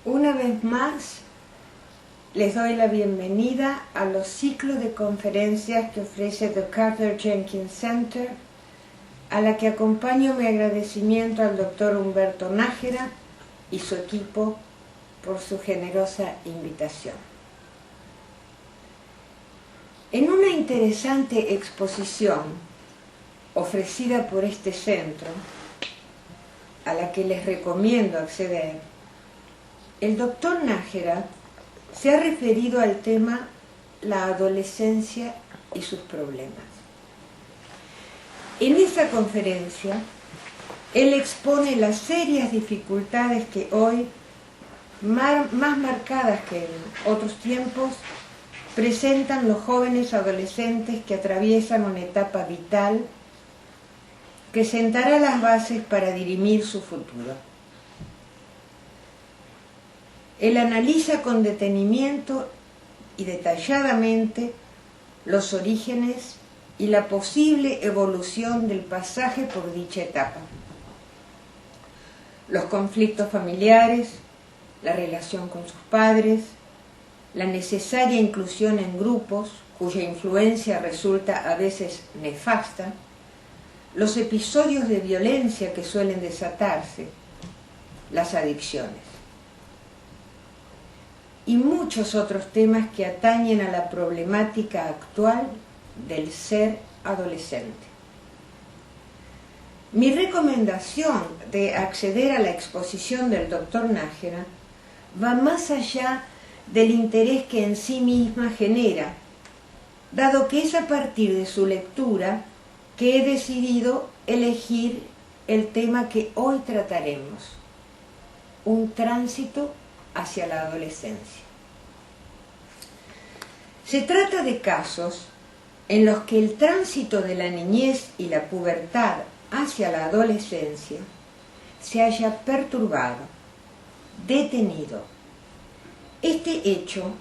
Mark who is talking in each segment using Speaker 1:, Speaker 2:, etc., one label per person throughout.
Speaker 1: Una vez más, les doy la bienvenida a los ciclos de conferencias que ofrece The Carter Jenkins Center, a la que acompaño mi agradecimiento al Dr. Humberto Nájera y su equipo por su generosa invitación. En una interesante exposición ofrecida por este centro, a la que les recomiendo acceder, el Dr. Nájera se ha referido al tema la adolescencia y sus problemas. En esta conferencia, él expone las serias dificultades que hoy, más marcadas que en otros tiempos, presentan los jóvenes adolescentes que atraviesan una etapa vital que sentará las bases para dirimir su futuro. Él analiza con detenimiento y detalladamente los orígenes y la posible evolución del pasaje por dicha etapa, los conflictos familiares, la relación con sus padres, la necesaria inclusión en grupos cuya influencia resulta a veces nefasta, los episodios de violencia que suelen desatarse, las adicciones y muchos otros temas que atañen a la problemática actual del ser adolescente. Mi recomendación de acceder a la exposición del Dr. Nájera va más allá del interés que en sí misma genera, dado que es a partir de su lectura que he decidido elegir el tema que hoy trataremos: un tránsito hacia la adolescencia. Se trata de casos en los que el tránsito de la niñez y la pubertad hacia la adolescencia se haya perturbado, detenido. Este hecho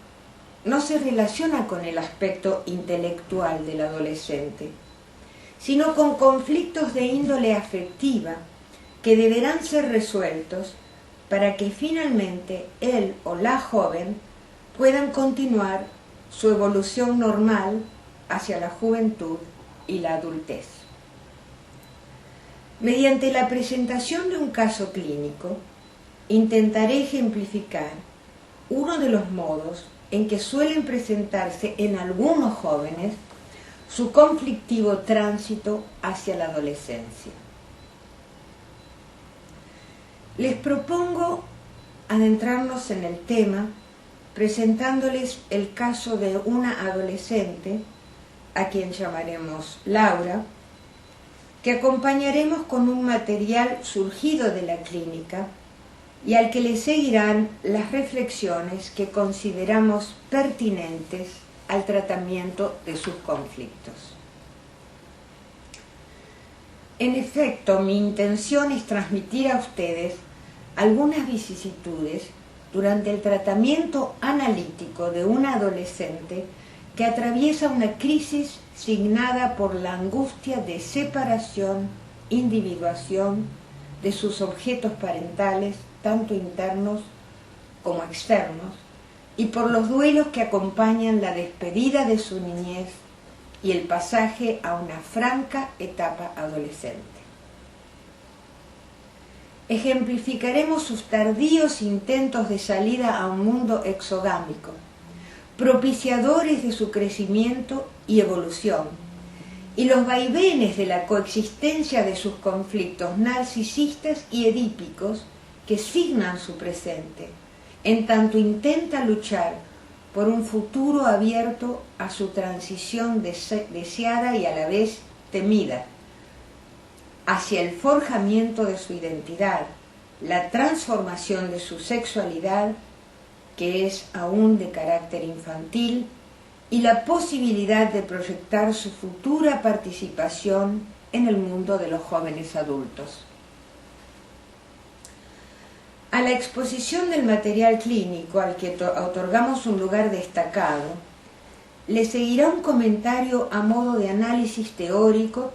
Speaker 1: no se relaciona con el aspecto intelectual del adolescente, sino con conflictos de índole afectiva que deberán ser resueltos para que finalmente él o la joven puedan continuar su evolución normal hacia la juventud y la adultez. Mediante la presentación de un caso clínico, intentaré ejemplificar uno de los modos en que suelen presentarse en algunos jóvenes su conflictivo tránsito hacia la adolescencia. Les propongo adentrarnos en el tema presentándoles el caso de una adolescente, a quien llamaremos Laura, que acompañaremos con un material surgido de la clínica y al que le seguirán las reflexiones que consideramos pertinentes al tratamiento de sus conflictos. En efecto, mi intención es transmitir a ustedes algunas vicisitudes durante el tratamiento analítico de un adolescente que atraviesa una crisis signada por la angustia de separación, individuación de sus objetos parentales, tanto internos como externos, y por los duelos que acompañan la despedida de su niñez y el pasaje a una franca etapa adolescente. Ejemplificaremos sus tardíos intentos de salida a un mundo exogámico, propiciadores de su crecimiento y evolución, y los vaivenes de la coexistencia de sus conflictos narcisistas y edípicos que signan su presente, en tanto intenta luchar por un futuro abierto a su transición deseada y a la vez temida, hacia el forjamiento de su identidad, la transformación de su sexualidad, que es aún de carácter infantil, y la posibilidad de proyectar su futura participación en el mundo de los jóvenes adultos. A la exposición del material clínico, al que otorgamos un lugar destacado, le seguirá un comentario a modo de análisis teórico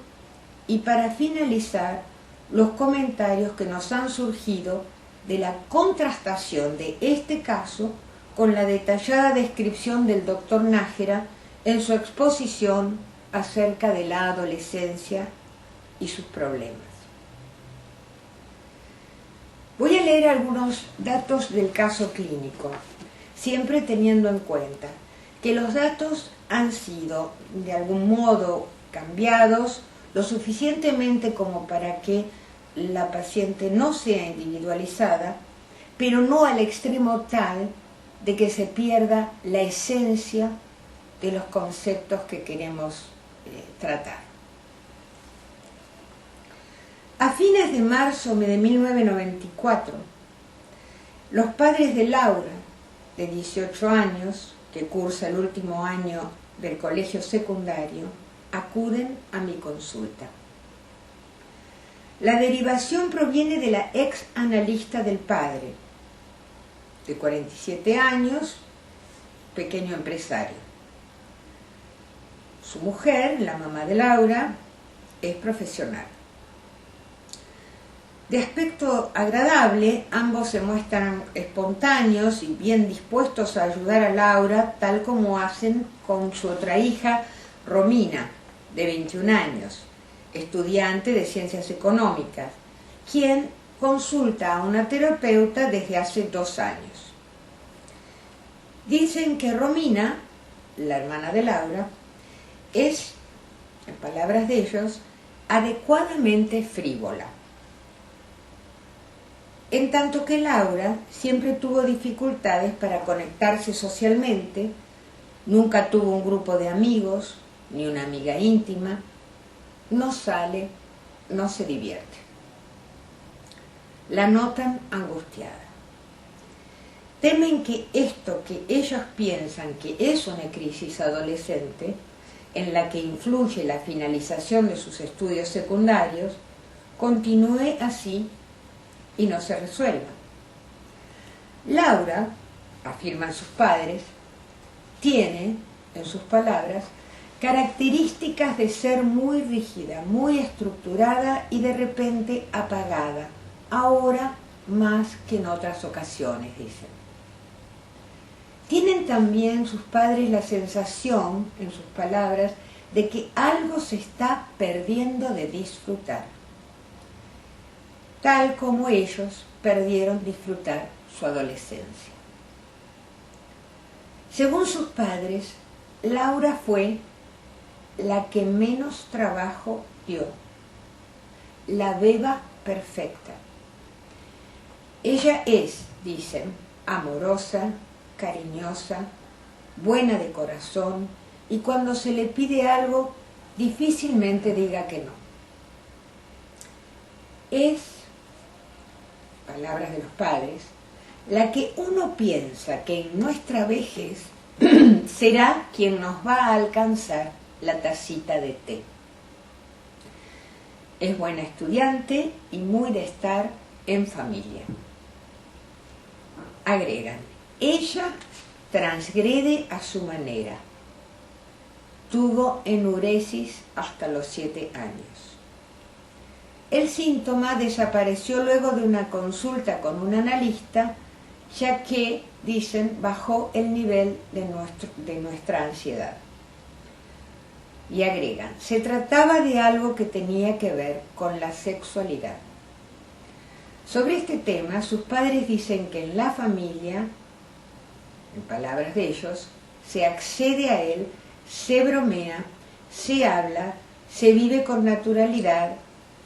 Speaker 1: y, para finalizar, los comentarios que nos han surgido de la contrastación de este caso con la detallada descripción del doctor Nájera en su exposición acerca de la adolescencia y sus problemas. Voy a leer algunos datos del caso clínico, siempre teniendo en cuenta que los datos han sido de algún modo cambiados lo suficientemente como para que la paciente no sea individualizada, pero no al extremo tal de que se pierda la esencia de los conceptos que queremos tratar. A fines de marzo de 1994, los padres de Laura, de 18 años, que cursa el último año del colegio secundario, acuden a mi consulta. La derivación proviene de la ex analista del padre, de 47 años, pequeño empresario. Su mujer, la mamá de Laura, es profesional. De aspecto agradable, ambos se muestran espontáneos y bien dispuestos a ayudar a Laura, tal como hacen con su otra hija, Romina, de 21 años, estudiante de Ciencias Económicas, quien consulta a una terapeuta desde hace 2 años. Dicen que Romina, la hermana de Laura, es, en palabras de ellos, adecuadamente frívola. En tanto que Laura siempre tuvo dificultades para conectarse socialmente, nunca tuvo un grupo de amigos, ni una amiga íntima, no sale, no se divierte. La notan angustiada. Temen que esto que ellos piensan que es una crisis adolescente, en la que influye la finalización de sus estudios secundarios, continúe así y no se resuelva. Laura, afirman sus padres, tiene, en sus palabras, características de ser muy rígida, muy estructurada y de repente apagada, ahora más que en otras ocasiones, dicen. Tienen también sus padres la sensación, en sus palabras, de que algo se está perdiendo de disfrutar, tal como ellos perdieron disfrutar su adolescencia. Según sus padres, Laura fue la que menos trabajo dio, la beba perfecta. Ella es, dicen, amorosa, cariñosa, buena de corazón, y cuando se le pide algo, difícilmente diga que no. Es, palabras de los padres, la que uno piensa que en nuestra vejez será quien nos va a alcanzar la tacita de té. Es buena estudiante y muy de estar en familia. Agregan, ella transgrede a su manera. Tuvo enuresis hasta los 7 años. El síntoma desapareció luego de una consulta con un analista, ya que, dicen, bajó el nivel de nuestra ansiedad. Y agregan, se trataba de algo que tenía que ver con la sexualidad. Sobre este tema, sus padres dicen que en la familia, en palabras de ellos, se accede a él, se bromea, se habla, se vive con naturalidad,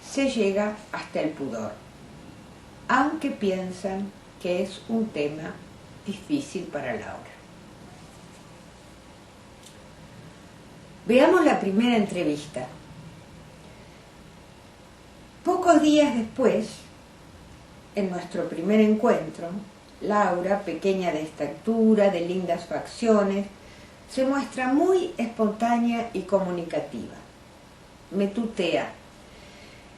Speaker 1: se llega hasta el pudor, aunque piensan que es un tema difícil para Laura. Veamos la primera entrevista. Pocos días después, en nuestro primer encuentro, Laura, pequeña de estatura, de lindas facciones, se muestra muy espontánea y comunicativa. Me tutea.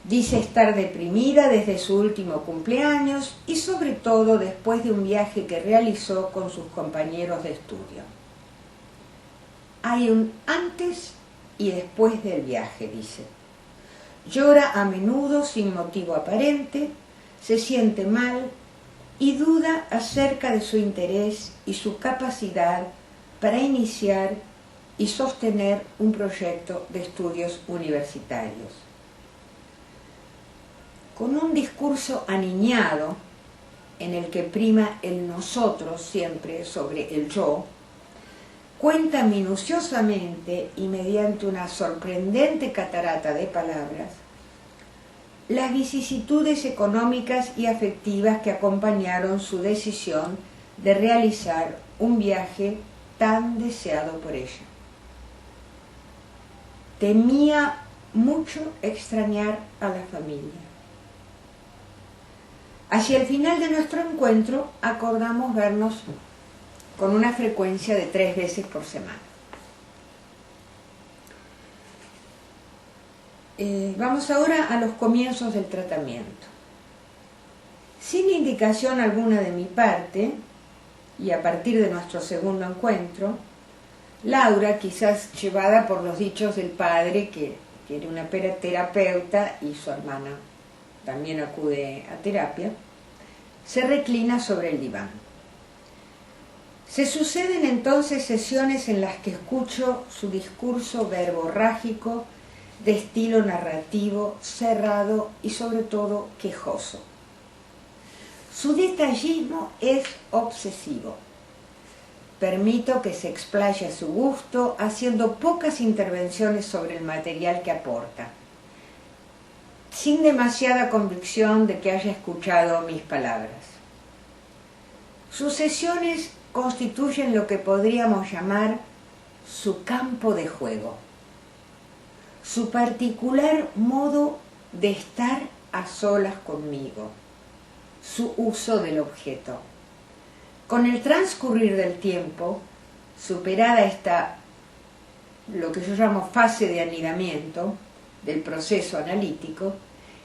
Speaker 1: Dice estar deprimida desde su último cumpleaños y sobre todo después de un viaje que realizó con sus compañeros de estudio. Hay un antes y después del viaje, dice. Llora a menudo sin motivo aparente, se siente mal, y duda acerca de su interés y su capacidad para iniciar y sostener un proyecto de estudios universitarios. Con un discurso aniñado, en el que prima el nosotros siempre sobre el yo, cuenta minuciosamente y mediante una sorprendente catarata de palabras las vicisitudes económicas y afectivas que acompañaron su decisión de realizar un viaje tan deseado por ella. Temía mucho extrañar a la familia. Hacia el final de nuestro encuentro acordamos vernos con una frecuencia de 3 veces por semana. Vamos ahora a los comienzos del tratamiento. Sin indicación alguna de mi parte, y a partir de nuestro segundo encuentro, Laura, quizás llevada por los dichos del padre, que era una terapeuta y su hermana también acude a terapia, se reclina sobre el diván. Se suceden entonces sesiones en las que escucho su discurso verborrágico de estilo narrativo, cerrado y sobre todo quejoso. Su detallismo es obsesivo. Permito que se explaye a su gusto, haciendo pocas intervenciones sobre el material que aporta, sin demasiada convicción de que haya escuchado mis palabras. Sus sesiones constituyen lo que podríamos llamar su campo de juego, su particular modo de estar a solas conmigo, su uso del objeto. Con el transcurrir del tiempo, superada esta, lo que yo llamo fase de anidamiento del proceso analítico,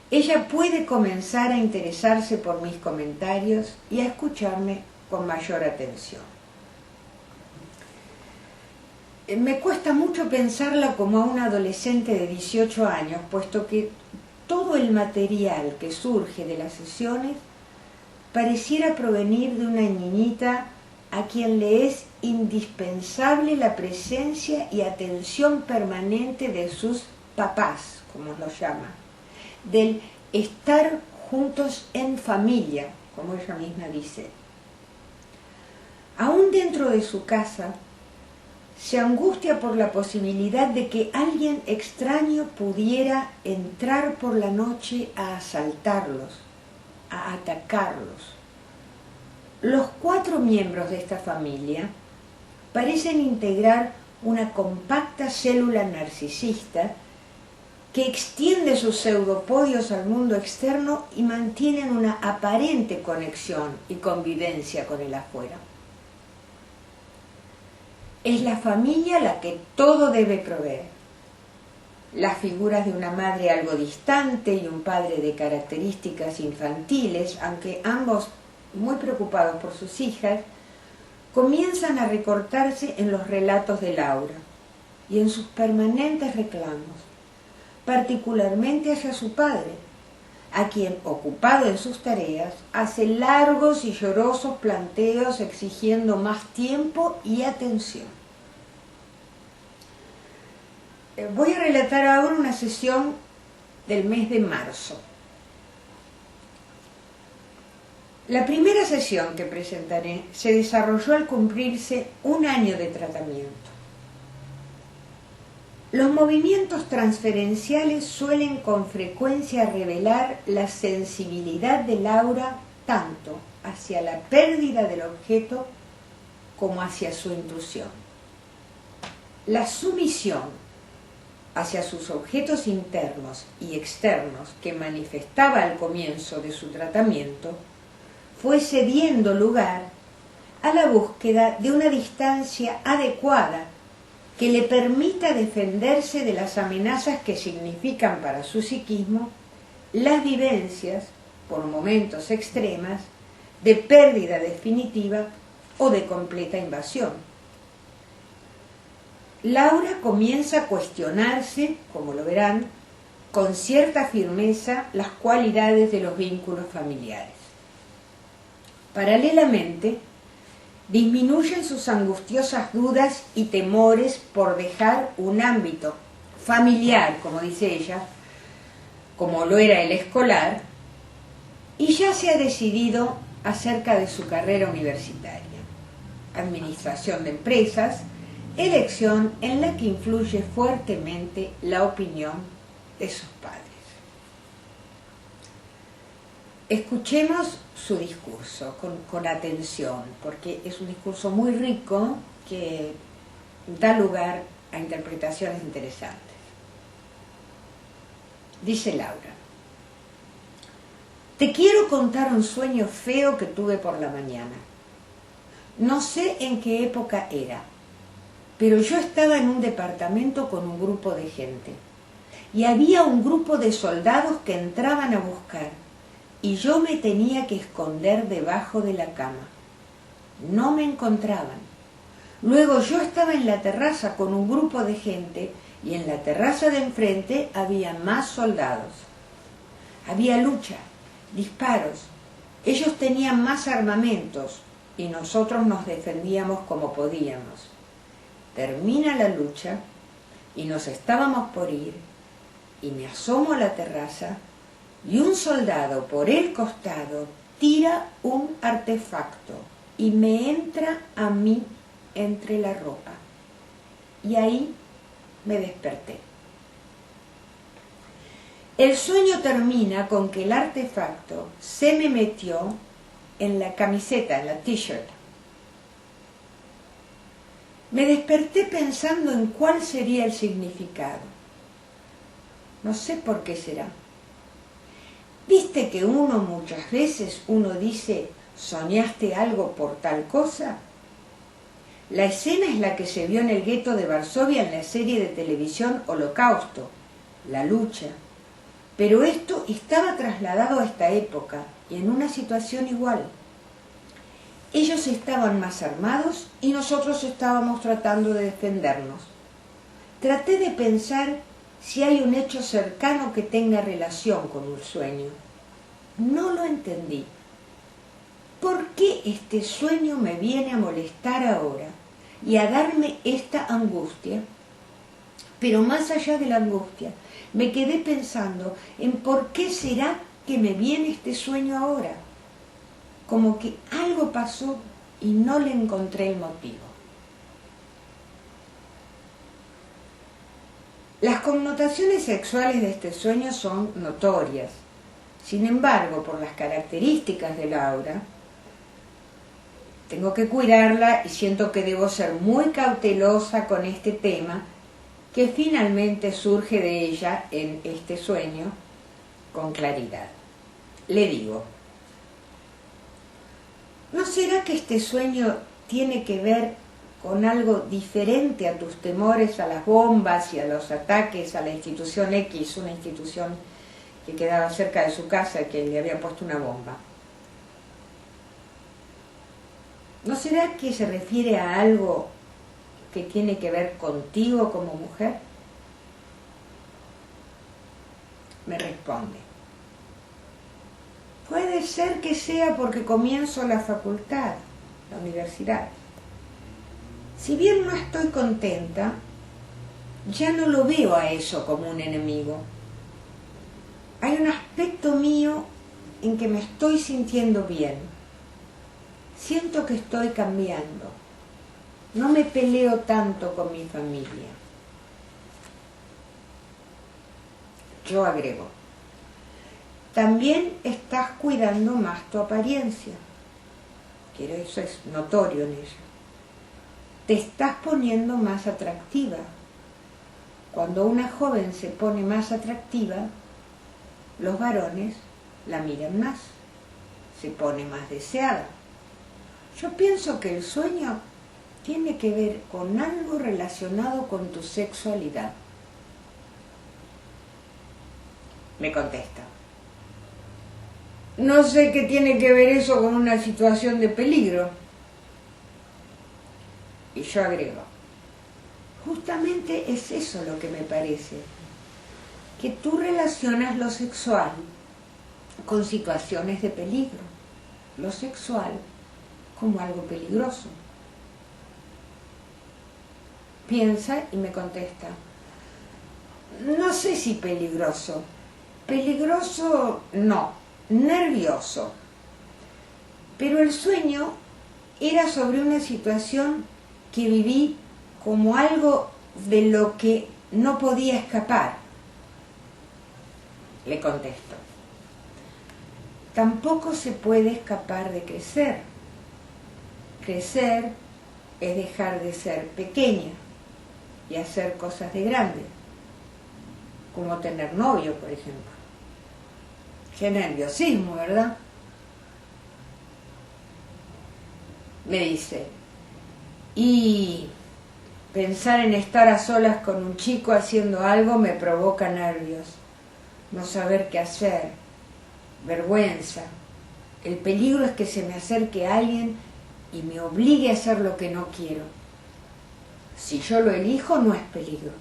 Speaker 1: ella puede comenzar a interesarse por mis comentarios y a escucharme con mayor atención. Me cuesta mucho pensarla como a una adolescente de 18 años, puesto que todo el material que surge de las sesiones pareciera provenir de una niñita a quien le es indispensable la presencia y atención permanente de sus papás, como los llama, del estar juntos en familia, como ella misma dice. Aún dentro de su casa, se angustia por la posibilidad de que alguien extraño pudiera entrar por la noche a asaltarlos, a atacarlos. Los 4 miembros de esta familia parecen integrar una compacta célula narcisista que extiende sus pseudopodios al mundo externo y mantienen una aparente conexión y convivencia con el afuera. Es la familia la que todo debe proveer. Las figuras de una madre algo distante y un padre de características infantiles, aunque ambos muy preocupados por sus hijas, comienzan a recortarse en los relatos de Laura y en sus permanentes reclamos, particularmente hacia su padre, a quien, ocupado en sus tareas, hace largos y llorosos planteos exigiendo más tiempo y atención. Voy a relatar ahora una sesión del mes de marzo. La primera sesión que presentaré se desarrolló al cumplirse 1 año de tratamiento. Los movimientos transferenciales suelen con frecuencia revelar la sensibilidad de Laura tanto hacia la pérdida del objeto como hacia su intrusión. La sumisión hacia sus objetos internos y externos que manifestaba al comienzo de su tratamiento fue cediendo lugar a la búsqueda de una distancia adecuada que le permita defenderse de las amenazas que significan para su psiquismo las vivencias, por momentos extremas, de pérdida definitiva o de completa invasión. Laura comienza a cuestionarse, como lo verán, con cierta firmeza las cualidades de los vínculos familiares. Paralelamente, disminuyen sus angustiosas dudas y temores por dejar un ámbito familiar, como dice ella, como lo era el escolar, y ya se ha decidido acerca de su carrera universitaria, administración de empresas, elección en la que influye fuertemente la opinión de sus padres. Escuchemos su discurso con atención, porque es un discurso muy rico que da lugar a interpretaciones interesantes. Dice Laura: te quiero contar un sueño feo que tuve por la mañana. No sé en qué época era, pero yo estaba en un departamento con un grupo de gente y había un grupo de soldados que entraban a buscar y yo me tenía que esconder debajo de la cama. No me encontraban. Luego yo estaba en la terraza con un grupo de gente y en la terraza de enfrente había más soldados. Había lucha, disparos. Ellos tenían más armamentos y nosotros nos defendíamos como podíamos. Termina la lucha y nos estábamos por ir y me asomo a la terraza y un soldado por el costado tira un artefacto y me entra a mí entre la ropa. Y ahí me desperté. El sueño termina con que el artefacto se me metió en la camiseta, en la t-shirt. Me desperté pensando en cuál sería el significado. No sé por qué será. ¿Viste que muchas veces uno dice, ¿soñaste algo por tal cosa? La escena es la que se vio en el gueto de Varsovia en la serie de televisión Holocausto, la lucha. Pero esto estaba trasladado a esta época y en una situación igual. Ellos estaban más armados y nosotros estábamos tratando de defendernos. Traté de pensar si hay un hecho cercano que tenga relación con un sueño. No lo entendí. ¿Por qué este sueño me viene a molestar ahora y a darme esta angustia? Pero más allá de la angustia, me quedé pensando en por qué será que me viene este sueño ahora. Como que algo pasó y no le encontré el motivo. Las connotaciones sexuales de este sueño son notorias. Sin embargo, por las características de Laura, tengo que cuidarla y siento que debo ser muy cautelosa con este tema que finalmente surge de ella en este sueño con claridad. Le digo, ¿no será que este sueño tiene que ver con algo diferente a tus temores a las bombas y a los ataques a la institución X, una institución que quedaba cerca de su casa y que le había puesto una bomba? ¿No será que se refiere a algo que tiene que ver contigo como mujer? Me responde, puede ser que sea porque comienzo la facultad, la universidad. Si bien no estoy contenta, ya no lo veo a eso como un enemigo. Hay un aspecto mío en que me estoy sintiendo bien. Siento que estoy cambiando. No me peleo tanto con mi familia. Yo agrego, también estás cuidando más tu apariencia. Eso es notorio en ella. Te estás poniendo más atractiva. Cuando una joven se pone más atractiva, los varones la miran más, se pone más deseada. Yo pienso que el sueño tiene que ver con algo relacionado con tu sexualidad. Me contesta, no sé qué tiene que ver eso con una situación de peligro. Y yo agrego, justamente es eso lo que me parece, que tú relacionas lo sexual con situaciones de peligro. Lo sexual como algo peligroso. Piensa y me contesta, no sé si peligroso. Peligroso no, nervioso. Pero el sueño era sobre una situación que viví como algo de lo que no podía escapar. Le contesto, tampoco se puede escapar de crecer. Crecer es dejar de ser pequeña y hacer cosas de grande, como tener novio, por ejemplo. Qué nerviosismo, ¿verdad? Me dice, y pensar en estar a solas con un chico haciendo algo me provoca nervios, no saber qué hacer, vergüenza. El peligro es que se me acerque alguien y me obligue a hacer lo que no quiero. Si yo lo elijo, no es peligro,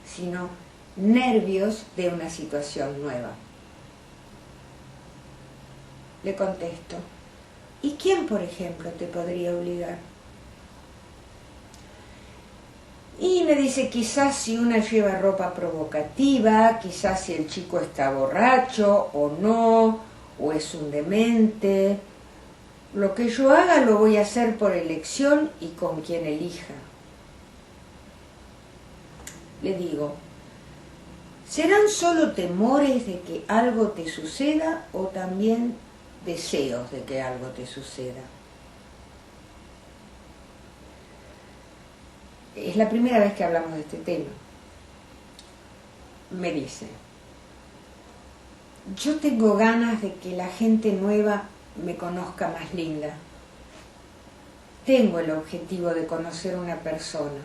Speaker 1: sino nervios de una situación nueva. Le contesto, ¿y quién, por ejemplo, te podría obligar? Y me dice, quizás si una lleva ropa provocativa, quizás si el chico está borracho o no, o es un demente. Lo que yo haga lo voy a hacer por elección y con quien elija. Le digo, ¿serán solo temores de que algo te suceda o también deseos de que algo te suceda? Es la primera vez que hablamos de este tema. Me dice, yo tengo ganas de que la gente nueva me conozca más linda. Tengo el objetivo de conocer una persona,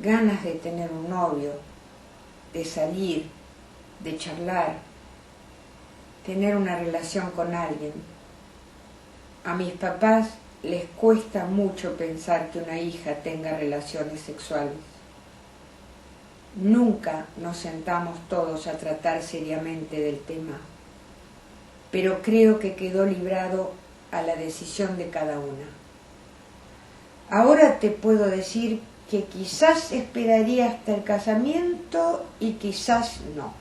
Speaker 1: ganas de tener un novio, de salir, de charlar, tener una relación con alguien. A mis papás les cuesta mucho pensar que una hija tenga relaciones sexuales. Nunca nos sentamos todos a tratar seriamente del tema, pero creo que quedó librado a la decisión de cada una. Ahora te puedo decir que quizás esperaría hasta el casamiento y quizás no.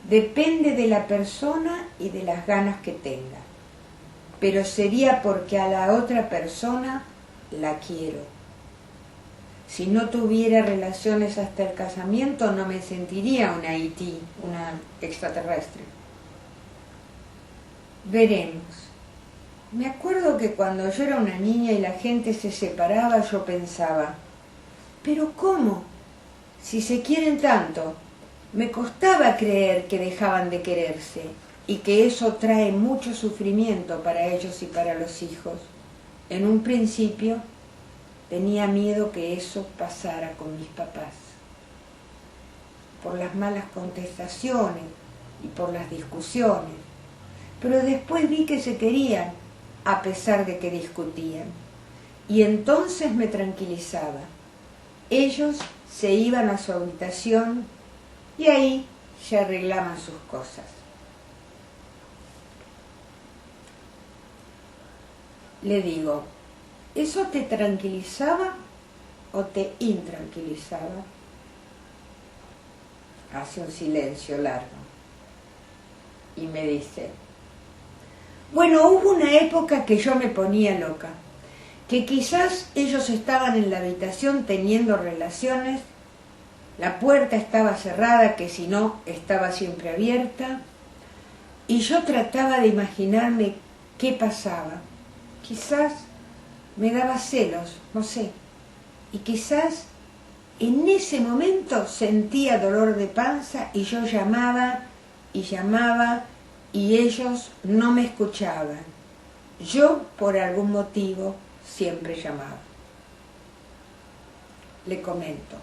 Speaker 1: Depende de la persona y de las ganas que tenga, pero sería porque a la otra persona la quiero. Si no tuviera relaciones hasta el casamiento, no me sentiría una ET, una extraterrestre. Veremos. Me acuerdo que cuando yo era una niña y la gente se separaba, yo pensaba, ¿pero cómo? Si se quieren tanto. Me costaba creer que dejaban de quererse y que eso trae mucho sufrimiento para ellos y para los hijos. En un principio tenía miedo que eso pasara con mis papás, por las malas contestaciones y por las discusiones, pero después vi que se querían a pesar de que discutían, y entonces me tranquilizaba. Ellos se iban a su habitación y ahí se arreglaban sus cosas. Le digo, ¿eso te tranquilizaba o te intranquilizaba? Hace un silencio largo y me dice, bueno, hubo una época que yo me ponía loca, que quizás ellos estaban en la habitación teniendo relaciones, la puerta estaba cerrada, que si no estaba siempre abierta, y yo trataba de imaginarme qué pasaba. Quizás me daba celos, no sé, y quizás en ese momento sentía dolor de panza y yo llamaba y llamaba y ellos no me escuchaban. Yo, por algún motivo, siempre llamaba. Le comento,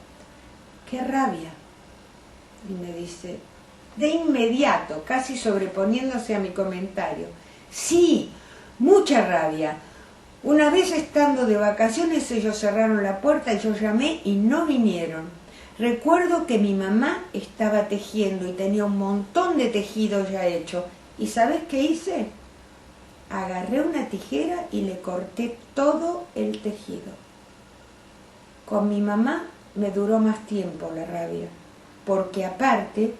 Speaker 1: ¡qué rabia! Y me dice, de inmediato, casi sobreponiéndose a mi comentario, sí, mucha rabia. Una vez estando de vacaciones ellos cerraron la puerta y yo llamé y no vinieron. Recuerdo que mi mamá estaba tejiendo y tenía un montón de tejido ya hecho. ¿Y sabes qué hice? agarré una tijera y le corté todo el tejido. Con mi mamá me duró más tiempo la rabia, porque aparte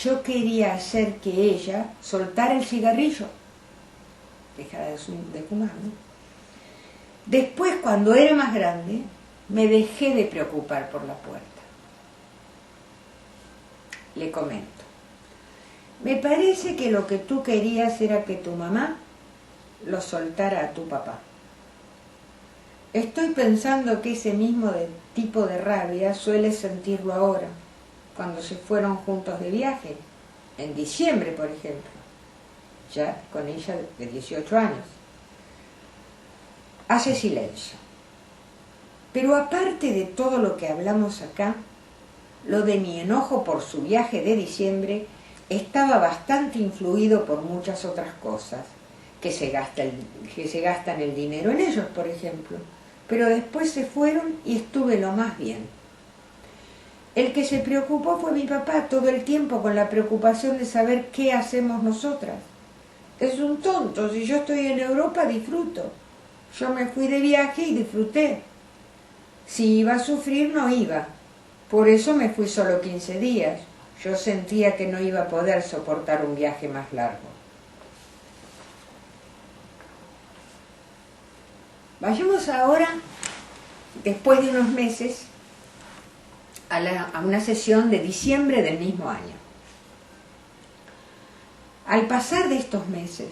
Speaker 1: yo quería hacer que ella soltara el cigarrillo, dejara de fumar, ¿no? Después, cuando era más grande, me dejé de preocupar por la puerta. Le comento. Me parece que lo que tú querías era que tu mamá lo soltara a tu papá. Estoy pensando que ese mismo tipo de rabia suele sentirlo ahora, cuando se fueron juntos de viaje, en diciembre, por ejemplo, ya con ella de 18 años. Hace silencio. Pero aparte de todo lo que hablamos acá, lo de mi enojo por su viaje de diciembre estaba bastante influido por muchas otras cosas, que se gastan el dinero en ellos, por ejemplo. Pero después se fueron y estuve lo más bien. El que se preocupó fue mi papá todo el tiempo con la preocupación de saber qué hacemos nosotras. Es un tonto, si yo estoy en Europa disfruto. Yo me fui de viaje y disfruté. Si iba a sufrir no iba. Por eso me fui solo 15 días. Yo sentía que no iba a poder soportar un viaje más largo. Vayamos ahora, después de unos meses, a una sesión de diciembre del mismo año. Al pasar de estos meses,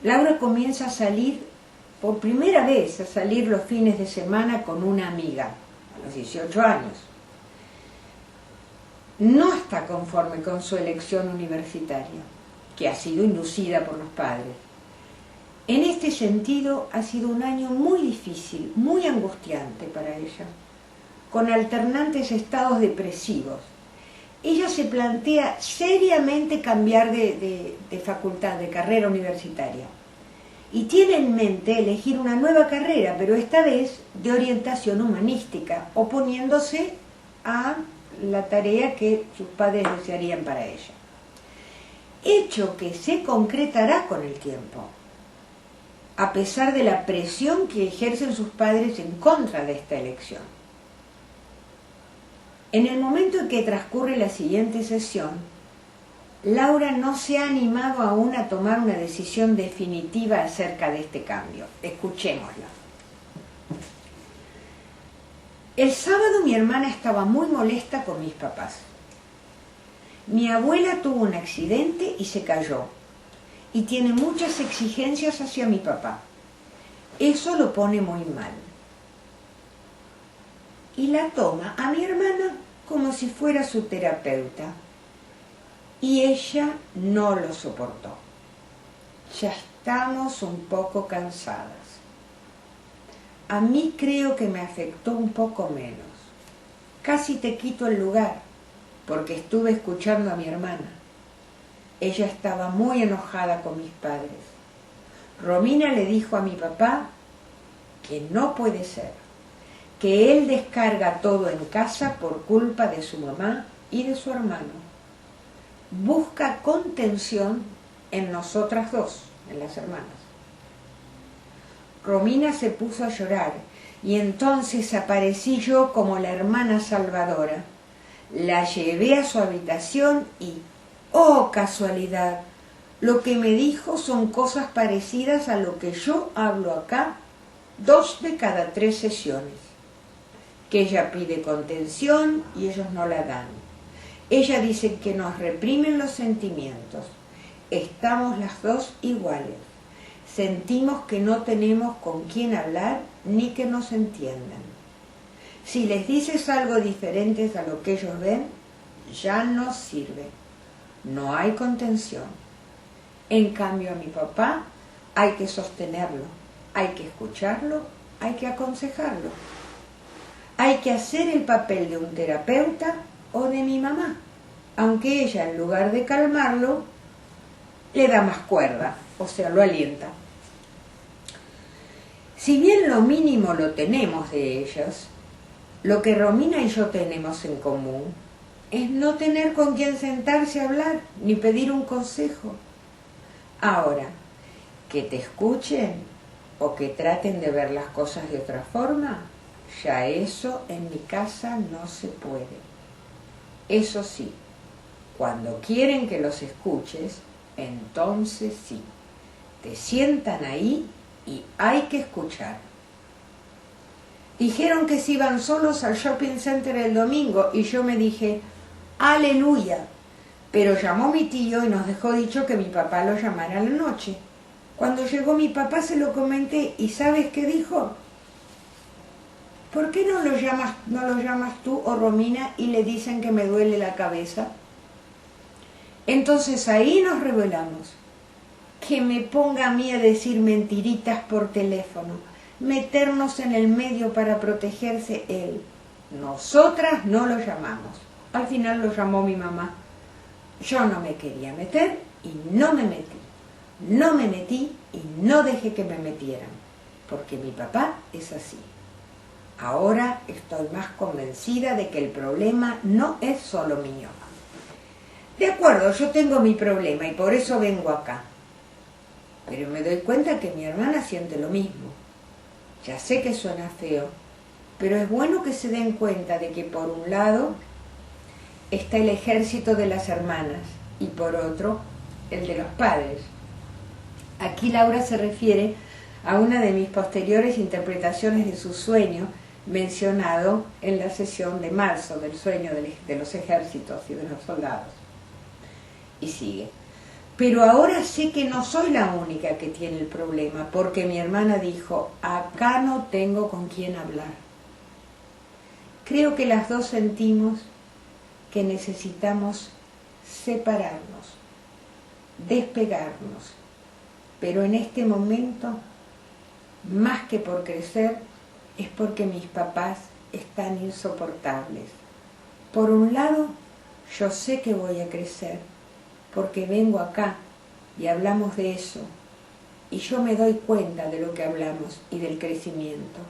Speaker 1: Laura comienza a salir, por primera vez, a salir los fines de semana con una amiga, a los 18 años. No está conforme con su elección universitaria, que ha sido inducida por los padres. En este sentido, ha sido un año muy difícil, muy angustiante para ella, con alternantes estados depresivos. Ella se plantea seriamente cambiar de facultad, de carrera universitaria, y tiene en mente elegir una nueva carrera, pero esta vez de orientación humanística, oponiéndose a la tarea que sus padres desearían para ella. Hecho que se concretará con el tiempo, a pesar de la presión que ejercen sus padres en contra de esta elección. En el momento en que transcurre la siguiente sesión, Laura no se ha animado aún a tomar una decisión definitiva acerca de este cambio. Escuchémosla. El sábado mi hermana estaba muy molesta con mis papás. Mi abuela tuvo un accidente y se cayó, y tiene muchas exigencias hacia mi papá. Eso lo pone muy mal. Y la toma a mi hermana como si fuera su terapeuta. Y ella no lo soportó. Ya estamos un poco cansadas. A mí creo que me afectó un poco menos. Casi te quito el lugar, porque estuve escuchando a mi hermana. Ella estaba muy enojada con mis padres. Romina le dijo a mi papá que no puede ser, que él descarga todo en casa por culpa de su mamá y de su hermano. Busca contención en nosotras dos, en las hermanas. Romina se puso a llorar y entonces aparecí yo como la hermana salvadora. La llevé a su habitación y, ¡oh casualidad!, lo que me dijo son cosas parecidas a lo que yo hablo acá 2 de cada 3 sesiones. Que ella pide contención y ellos no la dan. Ella dice que nos reprimen los sentimientos. Estamos las dos iguales. Sentimos que no tenemos con quién hablar ni que nos entiendan. Si les dices algo diferente a lo que ellos ven, ya no sirve. No hay contención. En cambio a mi papá hay que sostenerlo, hay que escucharlo, hay que aconsejarlo. Hay que hacer el papel de un terapeuta o de mi mamá, aunque ella en lugar de calmarlo, le da más cuerda, o sea, lo alienta. Si bien lo mínimo lo tenemos de ellas, lo que Romina y yo tenemos en común es no tener con quién sentarse a hablar ni pedir un consejo. Ahora, Que te escuchen o que traten de ver las cosas de otra forma, ya eso en mi casa no se puede. Eso sí, cuando quieren que los escuches, entonces sí, te sientan ahí y hay que escuchar. Dijeron que se iban solos al shopping center el domingo y yo me dije, ¡aleluya! Pero llamó mi tío y nos dejó dicho que mi papá lo llamara a la noche. Cuando llegó mi papá se lo comenté y ¿sabes qué dijo? ¿Por qué no lo llamas tú o Romina y le dicen que me duele la cabeza? Entonces ahí nos rebelamos. Que me ponga a mí a decir mentiritas por teléfono, meternos en el medio para protegerse él. Nosotras no lo llamamos. Al final lo llamó mi mamá. Yo no me quería meter y no me metí. No me metí y no dejé que me metieran, porque mi papá es así. Ahora estoy más convencida de que el problema no es solo mío. De acuerdo, yo tengo mi problema y por eso vengo acá. Pero me doy cuenta que mi hermana siente lo mismo. Ya sé que suena feo, pero es bueno que se den cuenta de que por un lado está el ejército de las hermanas y por otro el de los padres. Aquí Laura se refiere a una de mis posteriores interpretaciones de su sueño mencionado en la sesión de marzo del sueño de los ejércitos y de los soldados. Y sigue. Pero ahora sé que no soy la única que tiene el problema, porque mi hermana dijo, acá no tengo con quién hablar. Creo que las dos sentimos que necesitamos separarnos, despegarnos, pero en este momento, más que por crecer, es porque mis papás están insoportables. Por un lado, yo sé que voy a crecer, porque vengo acá y hablamos de eso, y yo me doy cuenta de lo que hablamos y del crecimiento.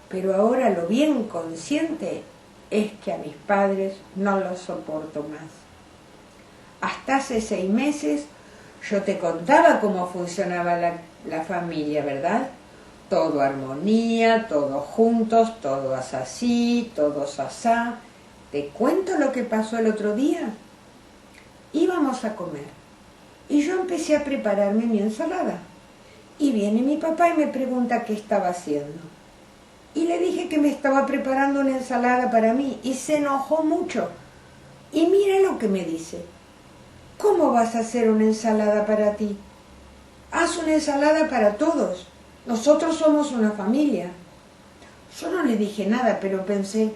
Speaker 1: Pero ahora lo bien consciente es que a mis padres no los soporto más. Hasta hace 6 meses yo te contaba cómo funcionaba la familia, ¿verdad? Todo armonía, todos juntos, todos así, todos asá. ¿Te cuento lo que pasó el otro día? Íbamos a comer y yo empecé a prepararme mi ensalada. Y viene mi papá y me pregunta qué estaba haciendo. Y le dije que me estaba preparando una ensalada para mí y se enojó mucho. Y mira lo que me dice. ¿Cómo vas a hacer una ensalada para ti? Haz una ensalada para todos. Nosotros somos una familia. Yo no le dije nada, pero pensé,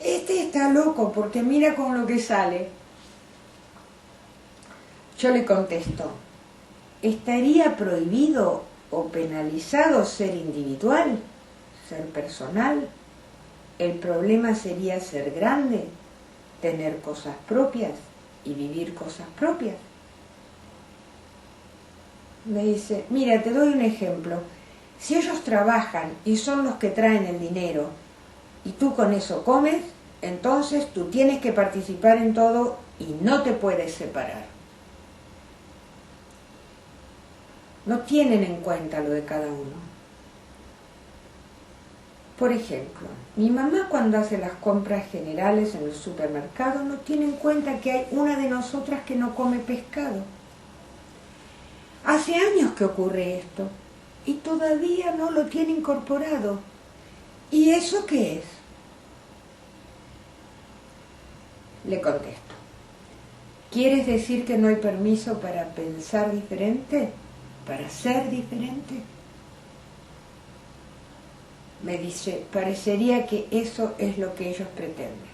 Speaker 1: este está loco porque mira con lo que sale. Yo le contesto, ¿estaría prohibido o penalizado ser individual, ser personal? El problema sería ser grande, tener cosas propias y vivir cosas propias. Me dice, mira, te doy un ejemplo. Si ellos trabajan y son los que traen el dinero y tú con eso comes, entonces tú tienes que participar en todo y no te puedes separar. No tienen en cuenta lo de cada uno. Por ejemplo, mi mamá cuando hace las compras generales en el supermercado no tiene en cuenta que hay una de nosotras que no come pescado. Hace años que ocurre esto y todavía no lo tiene incorporado. ¿Y eso qué es? Le contesto, ¿quieres decir que no hay permiso para pensar diferente? ¿Para ser diferente? Me dice, parecería que eso es lo que ellos pretenden.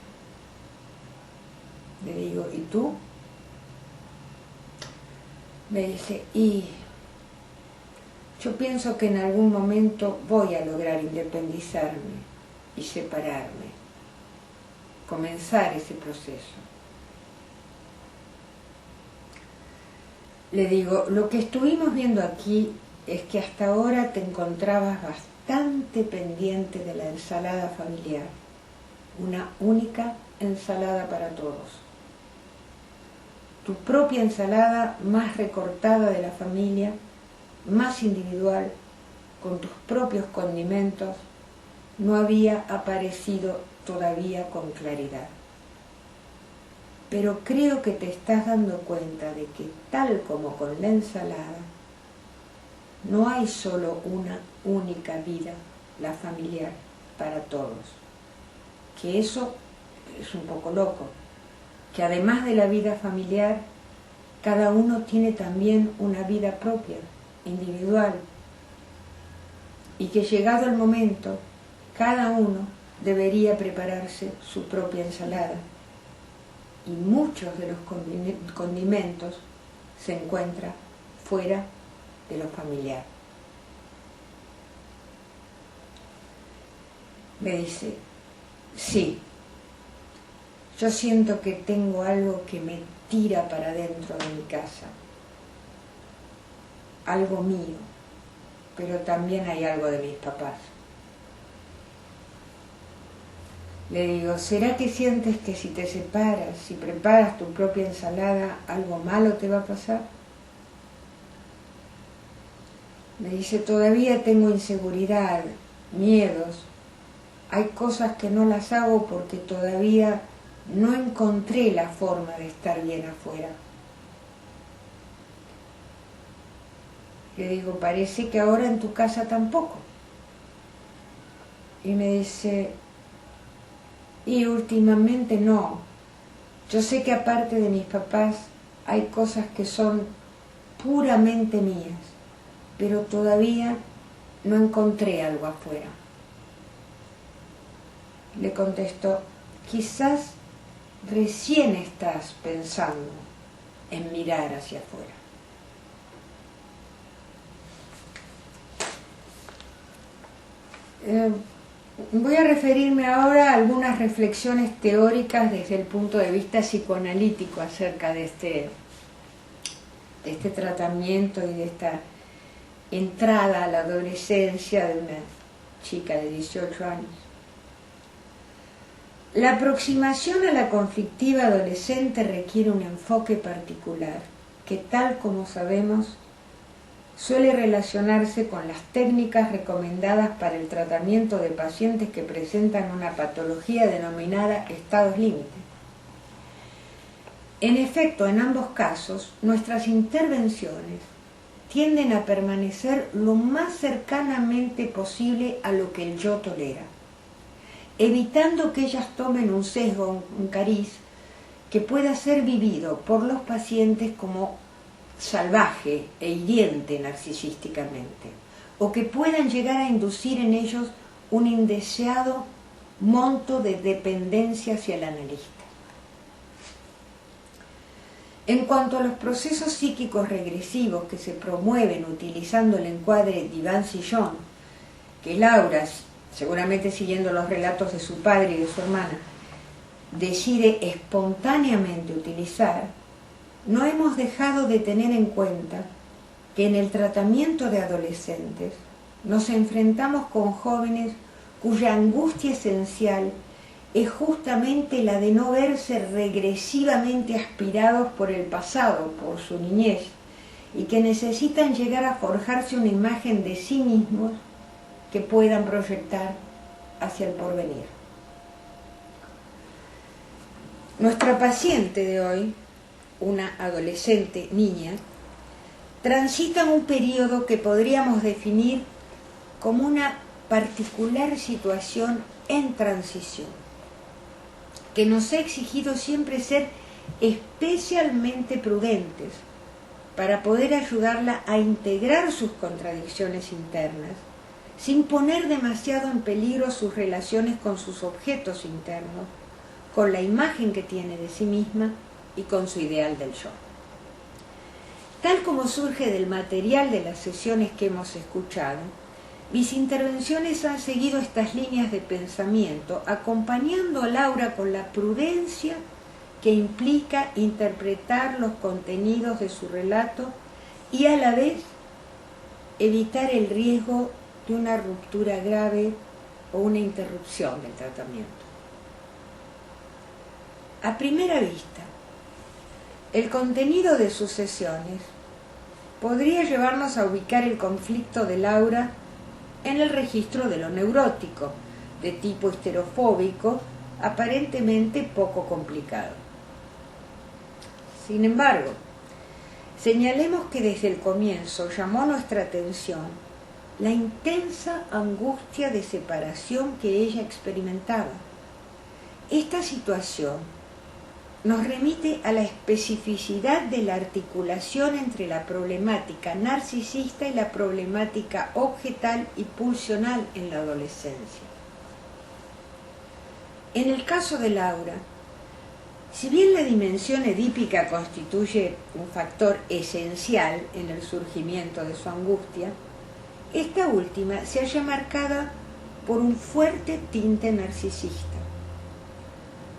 Speaker 1: Le digo, ¿y tú? Me dice, y yo pienso que en algún momento voy a lograr independizarme y separarme, comenzar ese proceso. Le digo, lo que estuvimos viendo aquí es que hasta ahora te encontrabas bastante pendiente de la ensalada familiar, una única ensalada para todos. Tu propia ensalada más recortada de la familia más individual, con tus propios condimentos, no había aparecido todavía con claridad. Pero creo que te estás dando cuenta de que, tal como con la ensalada, no hay solo una única vida, la familiar, para todos. Que eso es un poco loco. Que además de la vida familiar, cada uno tiene también una vida propia, individual. Y que llegado el momento, cada uno debería prepararse su propia ensalada. Y muchos de los condimentos se encuentran fuera de lo familiar. Me dice, sí, yo siento que tengo algo que me tira para dentro de mi casa, algo mío, pero también hay algo de mis papás. Le digo, ¿será que sientes que si te separas, si preparas tu propia ensalada, algo malo te va a pasar? Me dice, todavía tengo inseguridad, miedos. Hay cosas que no las hago porque todavía no encontré la forma de estar bien afuera. Le digo, parece que ahora en tu casa tampoco. Y me dice, y últimamente no. Yo sé que aparte de mis papás hay cosas que son puramente mías, pero todavía no encontré algo afuera. Le contesto, quizás recién estás pensando en mirar hacia afuera. Voy a referirme ahora a algunas reflexiones teóricas desde el punto de vista psicoanalítico acerca de este tratamiento y de esta entrada a la adolescencia de una chica de 18 años. La aproximación a la conflictiva adolescente requiere un enfoque particular que, tal como sabemos, suele relacionarse con las técnicas recomendadas para el tratamiento de pacientes que presentan una patología denominada estados límite. En efecto, en ambos casos, nuestras intervenciones tienden a permanecer lo más cercanamente posible a lo que el yo tolera, evitando que ellas tomen un sesgo, un cariz, que pueda ser vivido por los pacientes como salvaje e hiriente narcisísticamente, o que puedan llegar a inducir en ellos un indeseado monto de dependencia hacia el analista. En cuanto a los procesos psíquicos regresivos que se promueven utilizando el encuadre Divan-Sillon, que Laura, seguramente siguiendo los relatos de su padre y de su hermana, decide espontáneamente utilizar, no hemos dejado de tener en cuenta que en el tratamiento de adolescentes nos enfrentamos con jóvenes cuya angustia esencial es justamente la de no verse regresivamente aspirados por el pasado, por su niñez, y que necesitan llegar a forjarse una imagen de sí mismos que puedan proyectar hacia el porvenir. Nuestra paciente de hoy, una adolescente niña, transita un periodo que podríamos definir como una particular situación en transición, que nos ha exigido siempre ser especialmente prudentes para poder ayudarla a integrar sus contradicciones internas, sin poner demasiado en peligro sus relaciones con sus objetos internos, con la imagen que tiene de sí misma y con su ideal del yo. Tal como surge del material de las sesiones que hemos escuchado, mis intervenciones han seguido estas líneas de pensamiento, acompañando a Laura con la prudencia que implica interpretar los contenidos de su relato y a la vez evitar el riesgo de una ruptura grave o una interrupción del tratamiento. A primera vista, el contenido de sus sesiones podría llevarnos a ubicar el conflicto de Laura en el registro de lo neurótico, de tipo histerofóbico, aparentemente poco complicado. Sin embargo, señalemos que desde el comienzo llamó nuestra atención la intensa angustia de separación que ella experimentaba. Esta situación nos remite a la especificidad de la articulación entre la problemática narcisista y la problemática objetal y pulsional en la adolescencia. En el caso de Laura, si bien la dimensión edípica constituye un factor esencial en el surgimiento de su angustia, esta última se halla marcada por un fuerte tinte narcisista.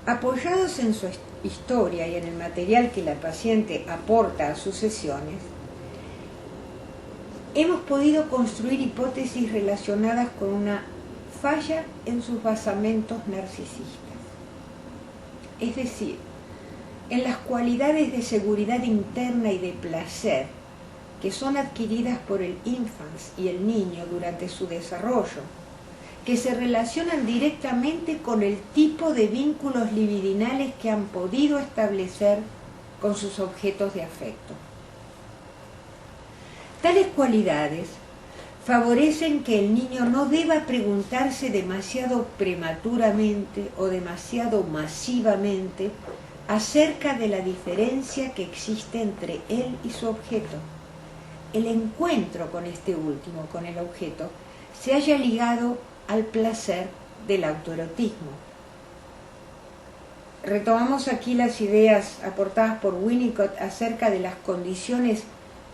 Speaker 1: Apoyados en su historia y en el material que la paciente aporta a sus sesiones, hemos podido construir hipótesis relacionadas con una falla en sus basamentos narcisistas, es decir, en las cualidades de seguridad interna y de placer que son adquiridas por el infans y el niño durante su desarrollo, que se relacionan directamente con el tipo de vínculos libidinales que han podido establecer con sus objetos de afecto. Tales cualidades favorecen que el niño no deba preguntarse demasiado prematuramente o demasiado masivamente acerca de la diferencia que existe entre él y su objeto. El encuentro con este último, con el objeto, se haya ligado al placer del autoerotismo. Retomamos aquí las ideas aportadas por Winnicott acerca de las condiciones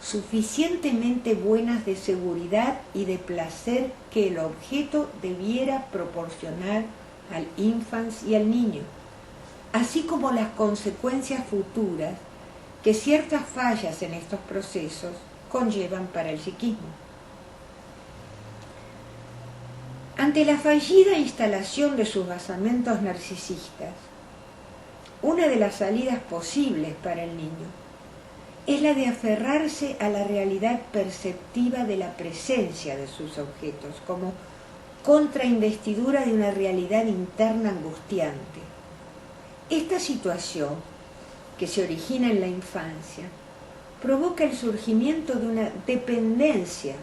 Speaker 1: suficientemente buenas de seguridad y de placer que el objeto debiera proporcionar al infans y al niño, así como las consecuencias futuras que ciertas fallas en estos procesos conllevan para el psiquismo. Ante la fallida instalación de sus basamentos narcisistas, una de las salidas posibles para el niño es la de aferrarse a la realidad perceptiva de la presencia de sus objetos como contrainvestidura de una realidad interna angustiante. Esta situación, que se origina en la infancia, provoca el surgimiento de una dependencia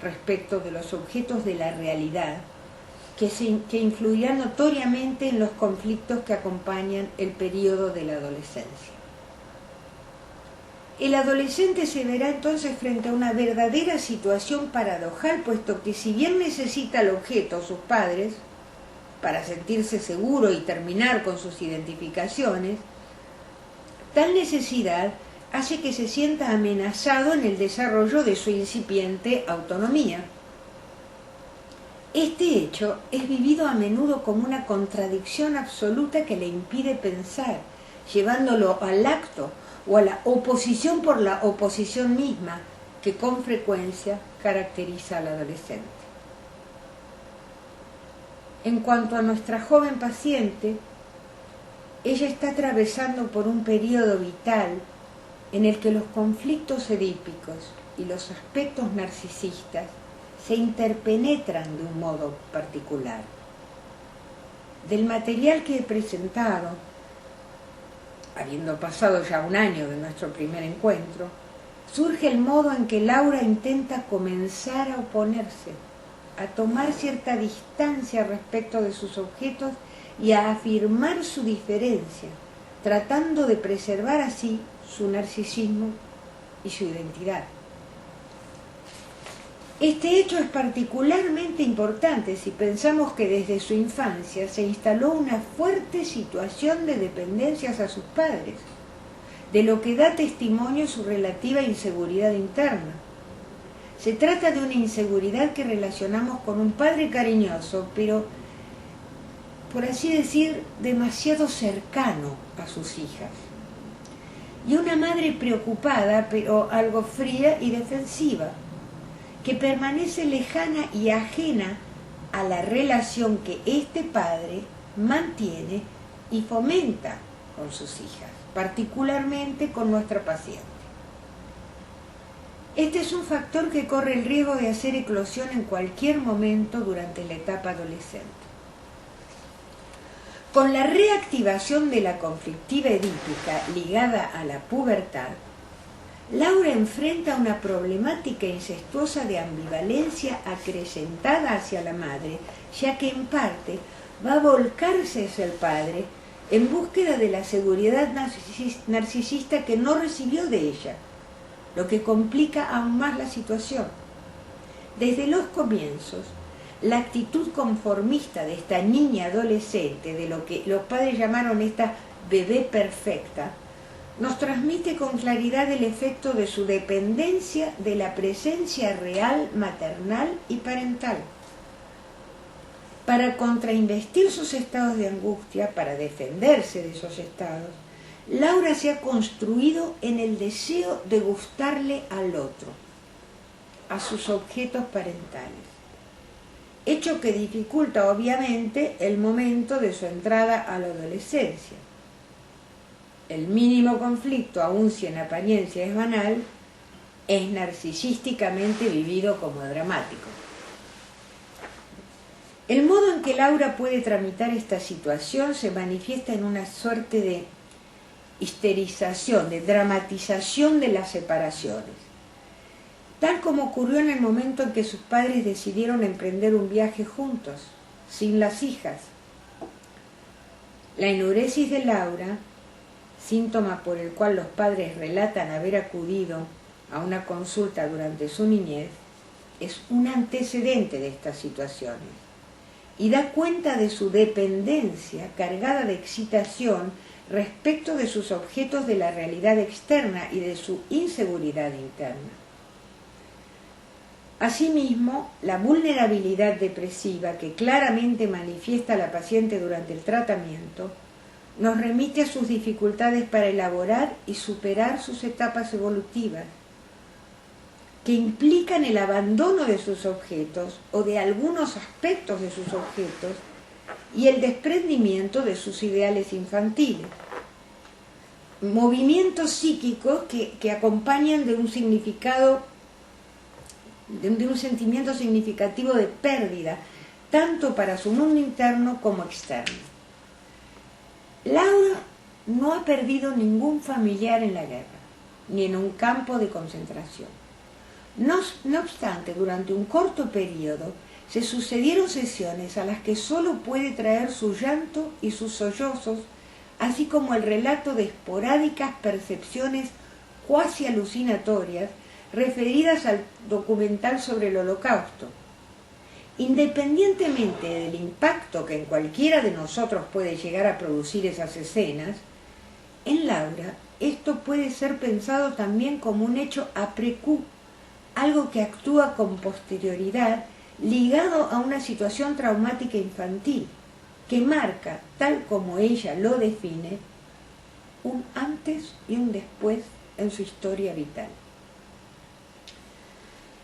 Speaker 1: respecto de los objetos de la realidad que influirá notoriamente en los conflictos que acompañan el período de la adolescencia. El adolescente se verá entonces frente a una verdadera situación paradojal, puesto que si bien necesita el objeto, sus padres, para sentirse seguro y terminar con sus identificaciones, tal necesidad hace que se sienta amenazado en el desarrollo de su incipiente autonomía. Este hecho es vivido a menudo como una contradicción absoluta que le impide pensar, llevándolo al acto o a la oposición por la oposición misma, que con frecuencia caracteriza al adolescente. En cuanto a nuestra joven paciente, ella está atravesando por un periodo vital en el que los conflictos edípicos y los aspectos narcisistas se interpenetran de un modo particular. Del material que he presentado, habiendo pasado ya un año de nuestro primer encuentro, surge el modo en que Laura intenta comenzar a oponerse, a tomar cierta distancia respecto de sus objetos y a afirmar su diferencia, tratando de preservar así su narcisismo y su identidad. Este hecho es particularmente importante si pensamos que desde su infancia se instaló una fuerte situación de dependencias a sus padres, de lo que da testimonio su relativa inseguridad interna. Se trata de una inseguridad que relacionamos con un padre cariñoso, pero, por así decir, demasiado cercano a sus hijas, y una madre preocupada, pero algo fría y defensiva, que permanece lejana y ajena a la relación que este padre mantiene y fomenta con sus hijas, particularmente con nuestra paciente. Este es un factor que corre el riesgo de hacer eclosión en cualquier momento durante la etapa adolescente. Con la reactivación de la conflictiva edípica ligada a la pubertad, Laura enfrenta una problemática incestuosa de ambivalencia acrecentada hacia la madre, ya que en parte va a volcarse hacia el padre en búsqueda de la seguridad narcisista que no recibió de ella, lo que complica aún más la situación. Desde los comienzos, la actitud conformista de esta niña adolescente, de lo que los padres llamaron esta bebé perfecta, nos transmite con claridad el efecto de su dependencia de la presencia real, maternal y parental. Para contrainvestir sus estados de angustia, para defenderse de esos estados, Laura se ha construido en el deseo de gustarle al otro, a sus objetos parentales, hecho que dificulta obviamente el momento de su entrada a la adolescencia. El mínimo conflicto, aun si en apariencia es banal, es narcisísticamente vivido como dramático. El modo en que Laura puede tramitar esta situación se manifiesta en una suerte de histerización, de dramatización de las separaciones, tal como ocurrió en el momento en que sus padres decidieron emprender un viaje juntos, sin las hijas. La enuresis de Laura, síntoma por el cual los padres relatan haber acudido a una consulta durante su niñez, es un antecedente de estas situaciones y da cuenta de su dependencia cargada de excitación respecto de sus objetos de la realidad externa y de su inseguridad interna. Asimismo, la vulnerabilidad depresiva que claramente manifiesta la paciente durante el tratamiento nos remite a sus dificultades para elaborar y superar sus etapas evolutivas, que implican el abandono de sus objetos o de algunos aspectos de sus objetos y el desprendimiento de sus ideales infantiles. Movimientos psíquicos que acompañan de un significado, de un sentimiento significativo de pérdida, tanto para su mundo interno como externo. Laura no ha perdido ningún familiar en la guerra, ni en un campo de concentración. No obstante, durante un corto periodo se sucedieron sesiones a las que solo puede traer su llanto y sus sollozos, así como el relato de esporádicas percepciones cuasi alucinatorias referidas al documental sobre el Holocausto. Independientemente del impacto que en cualquiera de nosotros puede llegar a producir esas escenas, en Laura esto puede ser pensado también como un hecho après-coup, algo que actúa con posterioridad ligado a una situación traumática infantil, que marca, tal como ella lo define, un antes y un después en su historia vital.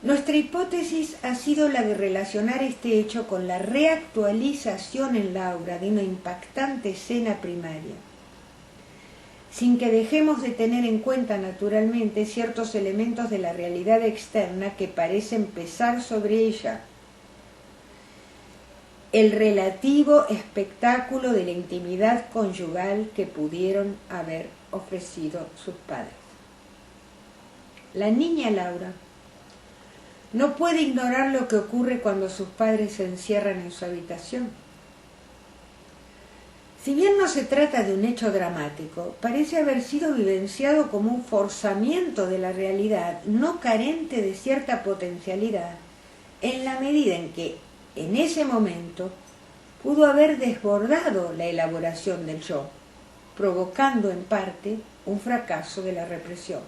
Speaker 1: Nuestra hipótesis ha sido la de relacionar este hecho con la reactualización en Laura de una impactante escena primaria, sin que dejemos de tener en cuenta naturalmente ciertos elementos de la realidad externa que parecen pesar sobre ella. El relativo espectáculo de la intimidad conyugal que pudieron haber ofrecido sus padres. La niña Laura no puede ignorar lo que ocurre cuando sus padres se encierran en su habitación. Si bien no se trata de un hecho dramático, parece haber sido vivenciado como un forzamiento de la realidad no carente de cierta potencialidad, en la medida en que, en ese momento, pudo haber desbordado la elaboración del yo, provocando en parte un fracaso de la represión.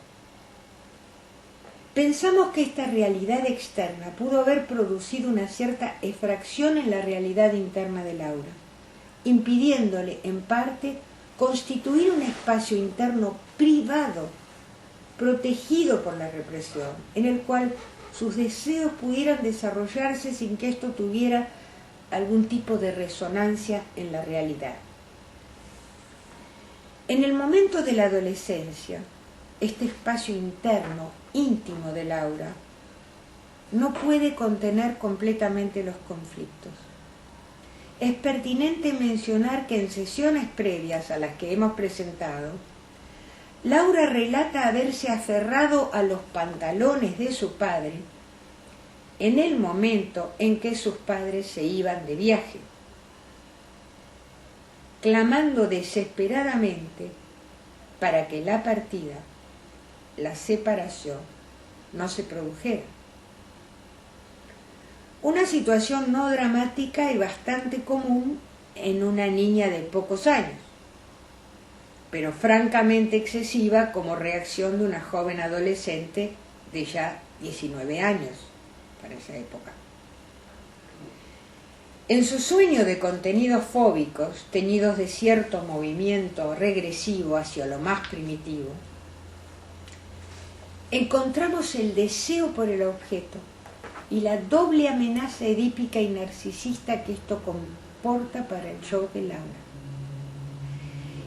Speaker 1: Pensamos que esta realidad externa pudo haber producido una cierta efracción en la realidad interna de Laura, impidiéndole, en parte, constituir un espacio interno privado, protegido por la represión, en el cual sus deseos pudieran desarrollarse sin que esto tuviera algún tipo de resonancia en la realidad. En el momento de la adolescencia, este espacio interno, íntimo de Laura, no puede contener completamente los conflictos. Es pertinente mencionar que en sesiones previas a las que hemos presentado, Laura relata haberse aferrado a los pantalones de su padre en el momento en que sus padres se iban de viaje, clamando desesperadamente para que la partida, la separación, no se produjera. Una situación no dramática y bastante común en una niña de pocos años, pero francamente excesiva como reacción de una joven adolescente de ya 19 años para esa época. En su sueño de contenidos fóbicos, teñidos de cierto movimiento regresivo hacia lo más primitivo, encontramos el deseo por el objeto y la doble amenaza edípica y narcisista que esto comporta para el yo de Laura.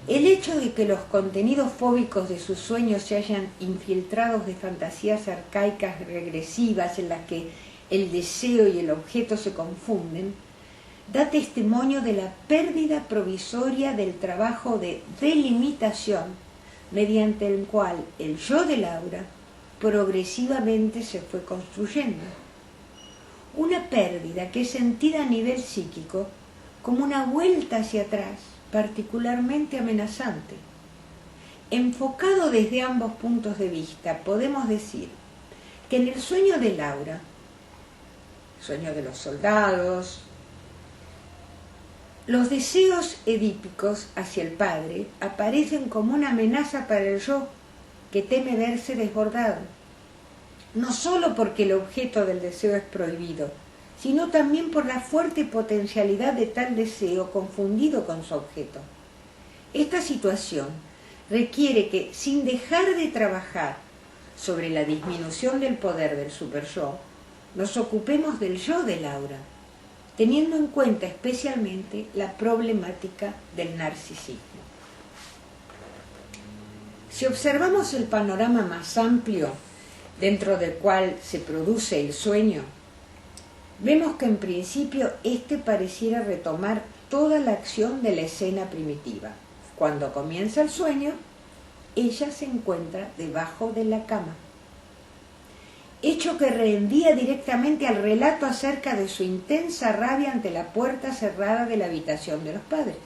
Speaker 1: El hecho de que los contenidos fóbicos de sus sueños se hayan infiltrados de fantasías arcaicas regresivas en las que el deseo y el objeto se confunden, da testimonio de la pérdida provisoria del trabajo de delimitación mediante el cual el yo de Laura progresivamente se fue construyendo. Una pérdida que es sentida a nivel psíquico como una vuelta hacia atrás particularmente amenazante. Enfocado desde ambos puntos de vista, podemos decir que en el sueño de Laura, sueño de los soldados, los deseos edípicos hacia el padre aparecen como una amenaza para el yo que teme verse desbordado, no solo porque el objeto del deseo es prohibido, sino también por la fuerte potencialidad de tal deseo confundido con su objeto. Esta situación requiere que, sin dejar de trabajar sobre la disminución del poder del superyo, nos ocupemos del yo de Laura, teniendo en cuenta especialmente la problemática del narcisismo. Si observamos el panorama más amplio dentro del cual se produce el sueño, vemos que en principio éste pareciera retomar toda la acción de la escena primitiva. Cuando comienza el sueño, ella se encuentra debajo de la cama, hecho que reenvía directamente al relato acerca de su intensa rabia ante la puerta cerrada de la habitación de los padres.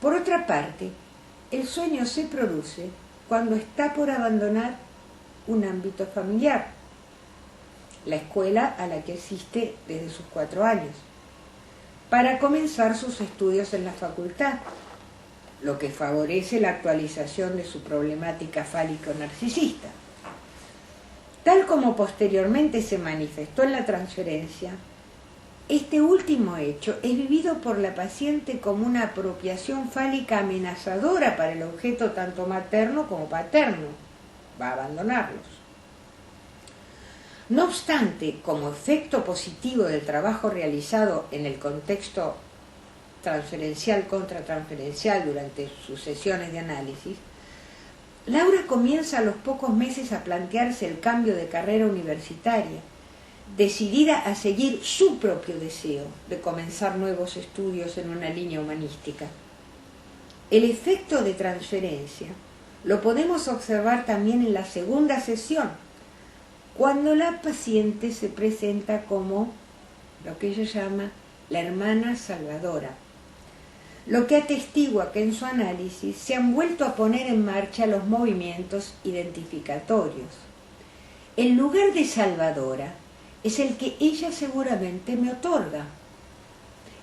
Speaker 1: Por otra parte, el sueño se produce cuando está por abandonar un ámbito familiar, la escuela a la que asiste desde sus 4 años, para comenzar sus estudios en la facultad, lo que favorece la actualización de su problemática fálico-narcisista. Tal como posteriormente se manifestó en la transferencia, este último hecho es vivido por la paciente como una apropiación fálica amenazadora para el objeto tanto materno como paterno. Va a abandonarlos. No obstante, como efecto positivo del trabajo realizado en el contexto transferencial contratransferencial durante sus sesiones de análisis, Laura comienza a los pocos meses a plantearse el cambio de carrera universitaria, decidida a seguir su propio deseo de comenzar nuevos estudios en una línea humanística. El efecto de transferencia lo podemos observar también en la segunda sesión, cuando la paciente se presenta como lo que ella llama la hermana salvadora, lo que atestigua que en su análisis se han vuelto a poner en marcha los movimientos identificatorios. El lugar de salvadora es el que ella seguramente me otorga,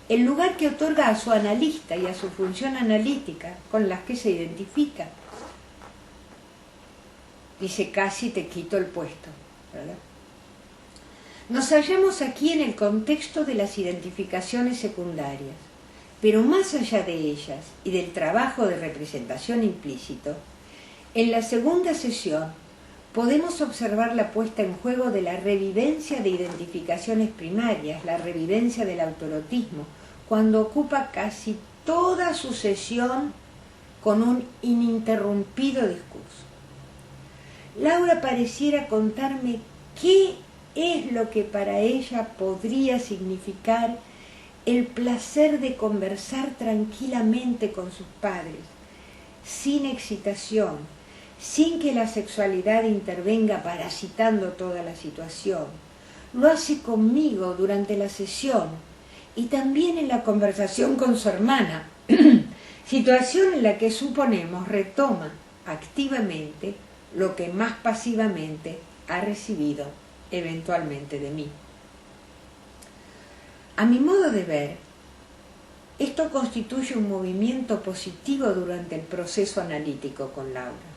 Speaker 1: el lugar que otorga a su analista y a su función analítica con las que se identifica. Dice, casi te quito el puesto, ¿verdad? Nos hallamos aquí en el contexto de las identificaciones secundarias, pero más allá de ellas y del trabajo de representación implícito, en la segunda sesión podemos observar la puesta en juego de la revivencia de identificaciones primarias, la revivencia del autoerotismo, cuando ocupa casi toda su sesión con un ininterrumpido discurso. Laura pareciera contarme qué es lo que para ella podría significar el placer de conversar tranquilamente con sus padres, sin excitación, sin que la sexualidad intervenga parasitando toda la situación. Lo hace conmigo durante la sesión y también en la conversación con su hermana, situación en la que suponemos retoma activamente lo que más pasivamente ha recibido eventualmente de mí. A mi modo de ver, esto constituye un movimiento positivo durante el proceso analítico con Laura.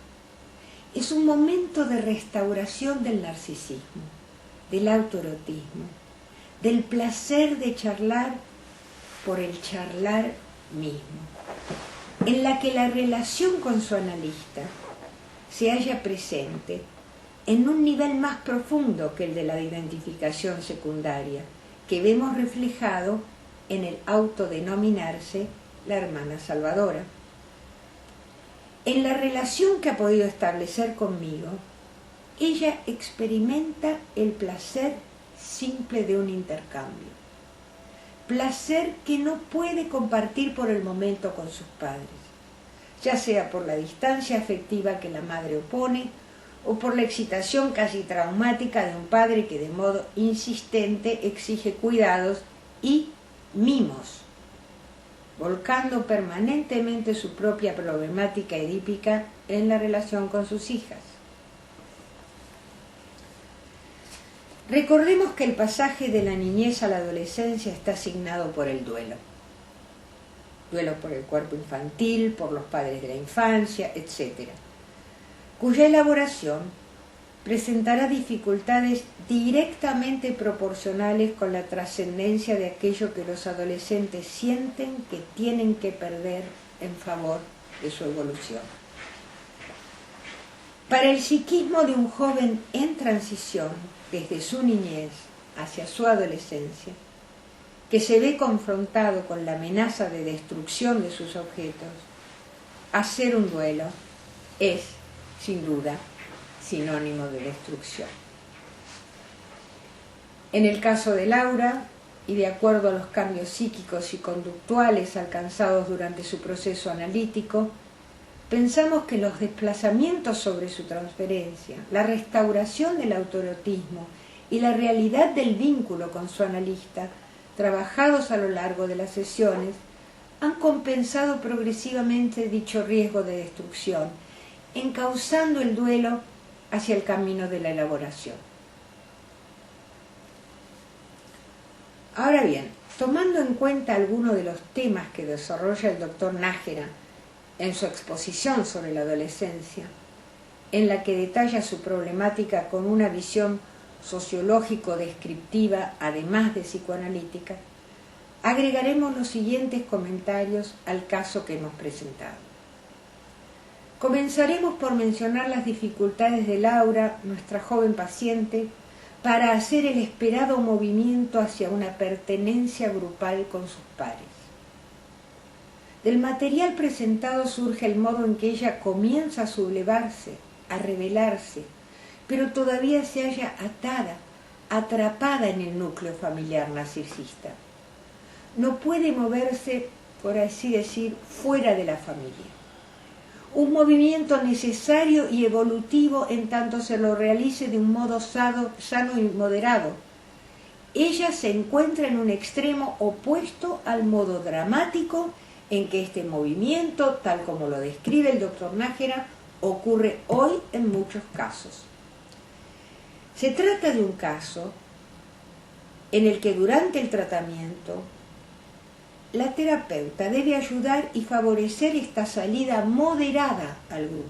Speaker 1: Es un momento de restauración del narcisismo, del autoerotismo, del placer de charlar por el charlar mismo, en la que la relación con su analista se halla presente en un nivel más profundo que el de la identificación secundaria, que vemos reflejado en el autodenominarse la hermana salvadora. En la relación que ha podido establecer conmigo, ella experimenta el placer simple de un intercambio, placer que no puede compartir por el momento con sus padres, ya sea por la distancia afectiva que la madre opone o por la excitación casi traumática de un padre que de modo insistente exige cuidados y mimos, volcando permanentemente su propia problemática edípica en la relación con sus hijas. Recordemos que el pasaje de la niñez a la adolescencia está asignado por el duelo. Duelo por el cuerpo infantil, por los padres de la infancia, etc., cuya elaboración presentará dificultades directamente proporcionales con la trascendencia de aquello que los adolescentes sienten que tienen que perder en favor de su evolución. Para el psiquismo de un joven en transición, desde su niñez hacia su adolescencia, que se ve confrontado con la amenaza de destrucción de sus objetos, hacer un duelo es, sin duda, sinónimo de destrucción. En el caso de Laura, y de acuerdo a los cambios psíquicos y conductuales alcanzados durante su proceso analítico, pensamos que los desplazamientos sobre su transferencia, la restauración del autoerotismo y la realidad del vínculo con su analista, trabajados a lo largo de las sesiones, han compensado progresivamente dicho riesgo de destrucción, encauzando el duelo hacia el camino de la elaboración. Ahora bien, tomando en cuenta algunos de los temas que desarrolla el doctor Nájera en su exposición sobre la adolescencia, en la que detalla su problemática con una visión sociológico-descriptiva, además de psicoanalítica, agregaremos los siguientes comentarios al caso que hemos presentado. Comenzaremos por mencionar las dificultades de Laura, nuestra joven paciente, para hacer el esperado movimiento hacia una pertenencia grupal con sus pares. Del material presentado surge el modo en que ella comienza a sublevarse, a rebelarse, pero todavía se halla atada, atrapada en el núcleo familiar narcisista. No puede moverse, por así decir, fuera de la familia. Un movimiento necesario y evolutivo en tanto se lo realice de un modo sano y moderado. Ella se encuentra en un extremo opuesto al modo dramático en que este movimiento, tal como lo describe el doctor Nájera, ocurre hoy en muchos casos. Se trata de un caso en el que durante el tratamiento la terapeuta debe ayudar y favorecer esta salida moderada al grupo.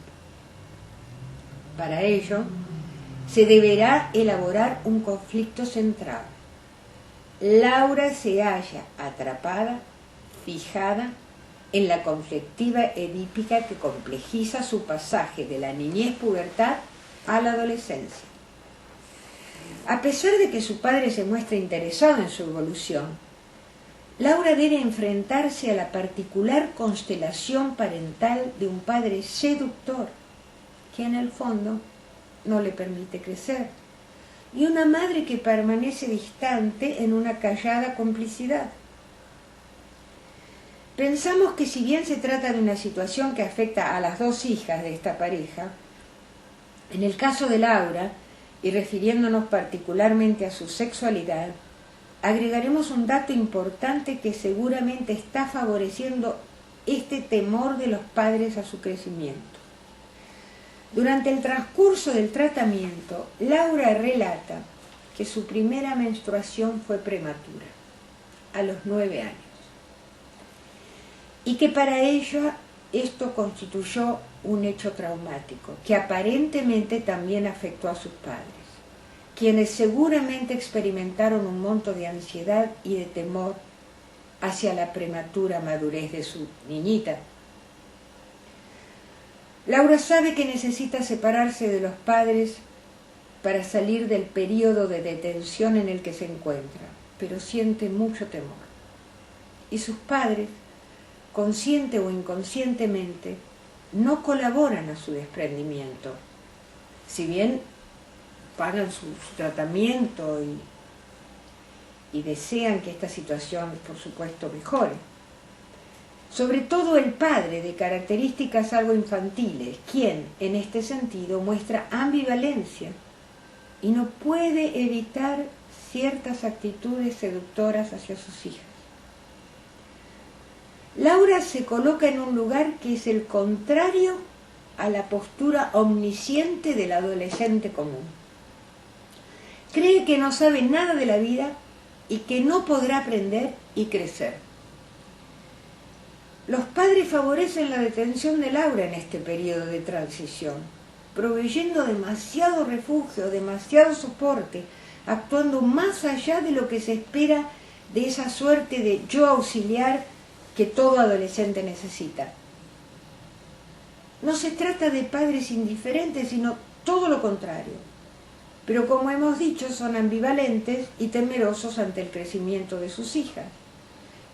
Speaker 1: Para ello, se deberá elaborar un conflicto central. Laura se halla atrapada, fijada en la conflictiva edípica que complejiza su pasaje de la niñez-pubertad a la adolescencia. A pesar de que su padre se muestra interesado en su evolución, Laura debe enfrentarse a la particular constelación parental de un padre seductor, que en el fondo no le permite crecer, y una madre que permanece distante en una callada complicidad. Pensamos que si bien se trata de una situación que afecta a las dos hijas de esta pareja, en el caso de Laura, y refiriéndonos particularmente a su sexualidad, agregaremos un dato importante que seguramente está favoreciendo este temor de los padres a su crecimiento. Durante el transcurso del tratamiento, Laura relata que su primera menstruación fue prematura, a los 9 años, y que para ella esto constituyó un hecho traumático, que aparentemente también afectó a sus padres, quienes seguramente experimentaron un monto de ansiedad y de temor hacia la prematura madurez de su niñita. Laura sabe que necesita separarse de los padres para salir del periodo de detención en el que se encuentra, pero siente mucho temor. Y sus padres, consciente o inconscientemente, no colaboran a su desprendimiento. Si bien pagan su tratamiento y desean que esta situación, por supuesto, mejore. Sobre todo el padre, de características algo infantiles, quien, en este sentido, muestra ambivalencia y no puede evitar ciertas actitudes seductoras hacia sus hijas. Laura se coloca en un lugar que es el contrario a la postura omnisciente del adolescente común. Cree que no sabe nada de la vida y que no podrá aprender y crecer. Los padres favorecen la detención de Laura en este periodo de transición, proveyendo demasiado refugio, demasiado soporte, actuando más allá de lo que se espera de esa suerte de yo auxiliar que todo adolescente necesita. No se trata de padres indiferentes, sino todo lo contrario. Pero como hemos dicho, son ambivalentes y temerosos ante el crecimiento de sus hijas.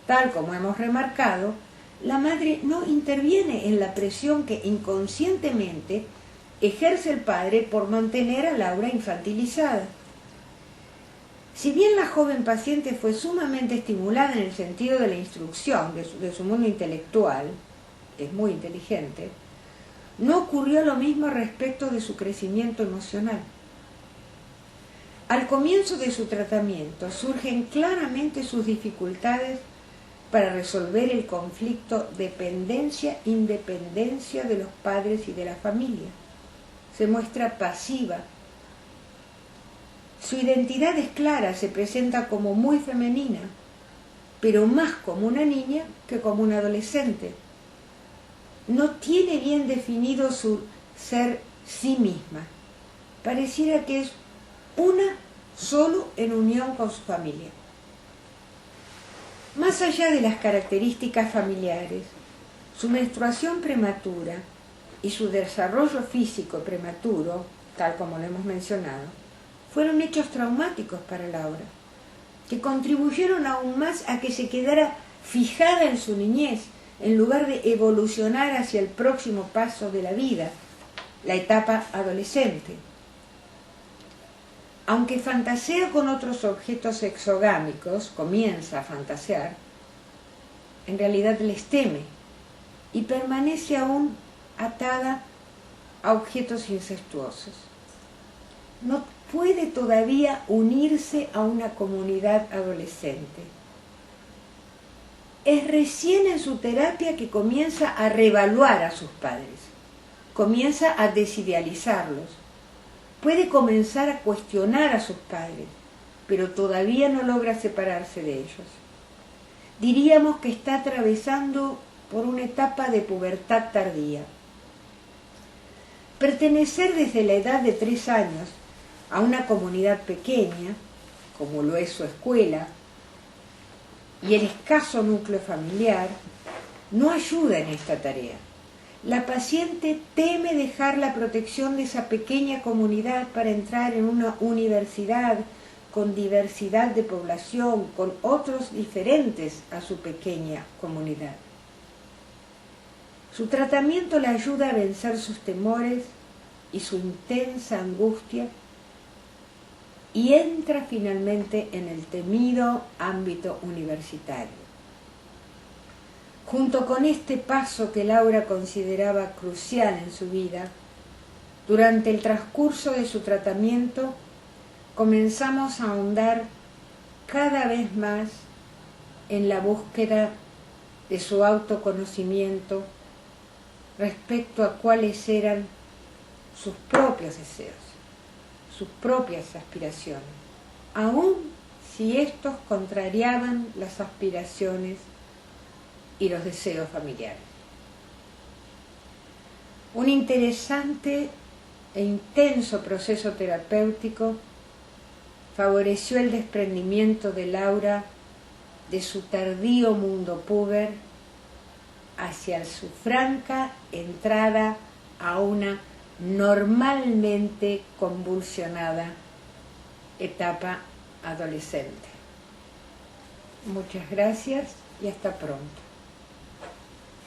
Speaker 1: Tal como hemos remarcado, la madre no interviene en la presión que inconscientemente ejerce el padre por mantener a Laura infantilizada. Si bien la joven paciente fue sumamente estimulada en el sentido de la instrucción de su mundo intelectual, es muy inteligente, no ocurrió lo mismo respecto de su crecimiento emocional. Al comienzo de su tratamiento surgen claramente sus dificultades para resolver el conflicto dependencia-independencia de los padres y de la familia. Se muestra pasiva. Su identidad es clara, se presenta como muy femenina, pero más como una niña que como una adolescente. No tiene bien definido su ser sí misma. Pareciera que es una solo en unión con su familia. Más allá de las características familiares, su menstruación prematura y su desarrollo físico prematuro, tal como lo hemos mencionado, fueron hechos traumáticos para Laura, que contribuyeron aún más a que se quedara fijada en su niñez, en lugar de evolucionar hacia el próximo paso de la vida, la etapa adolescente. Aunque fantasea con otros objetos exogámicos, comienza a fantasear, en realidad les teme y permanece aún atada a objetos incestuosos. No puede todavía unirse a una comunidad adolescente. Es recién en su terapia que comienza a reevaluar a sus padres, comienza a desidealizarlos. Puede comenzar a cuestionar a sus padres, pero todavía no logra separarse de ellos. Diríamos que está atravesando por una etapa de pubertad tardía. Pertenecer desde la edad de 3 años a una comunidad pequeña, como lo es su escuela, y el escaso núcleo familiar, no ayuda en esta tarea. La paciente teme dejar la protección de esa pequeña comunidad para entrar en una universidad con diversidad de población, con otros diferentes a su pequeña comunidad. Su tratamiento le ayuda a vencer sus temores y su intensa angustia y entra finalmente en el temido ámbito universitario. Junto con este paso que Laura consideraba crucial en su vida, durante el transcurso de su tratamiento comenzamos a ahondar cada vez más en la búsqueda de su autoconocimiento respecto a cuáles eran sus propios deseos, sus propias aspiraciones, aun si estos contrariaban las aspiraciones y los deseos familiares. Un interesante e intenso proceso terapéutico favoreció el desprendimiento de Laura de su tardío mundo puber hacia su franca entrada a una normalmente convulsionada etapa adolescente. Muchas gracias y hasta pronto.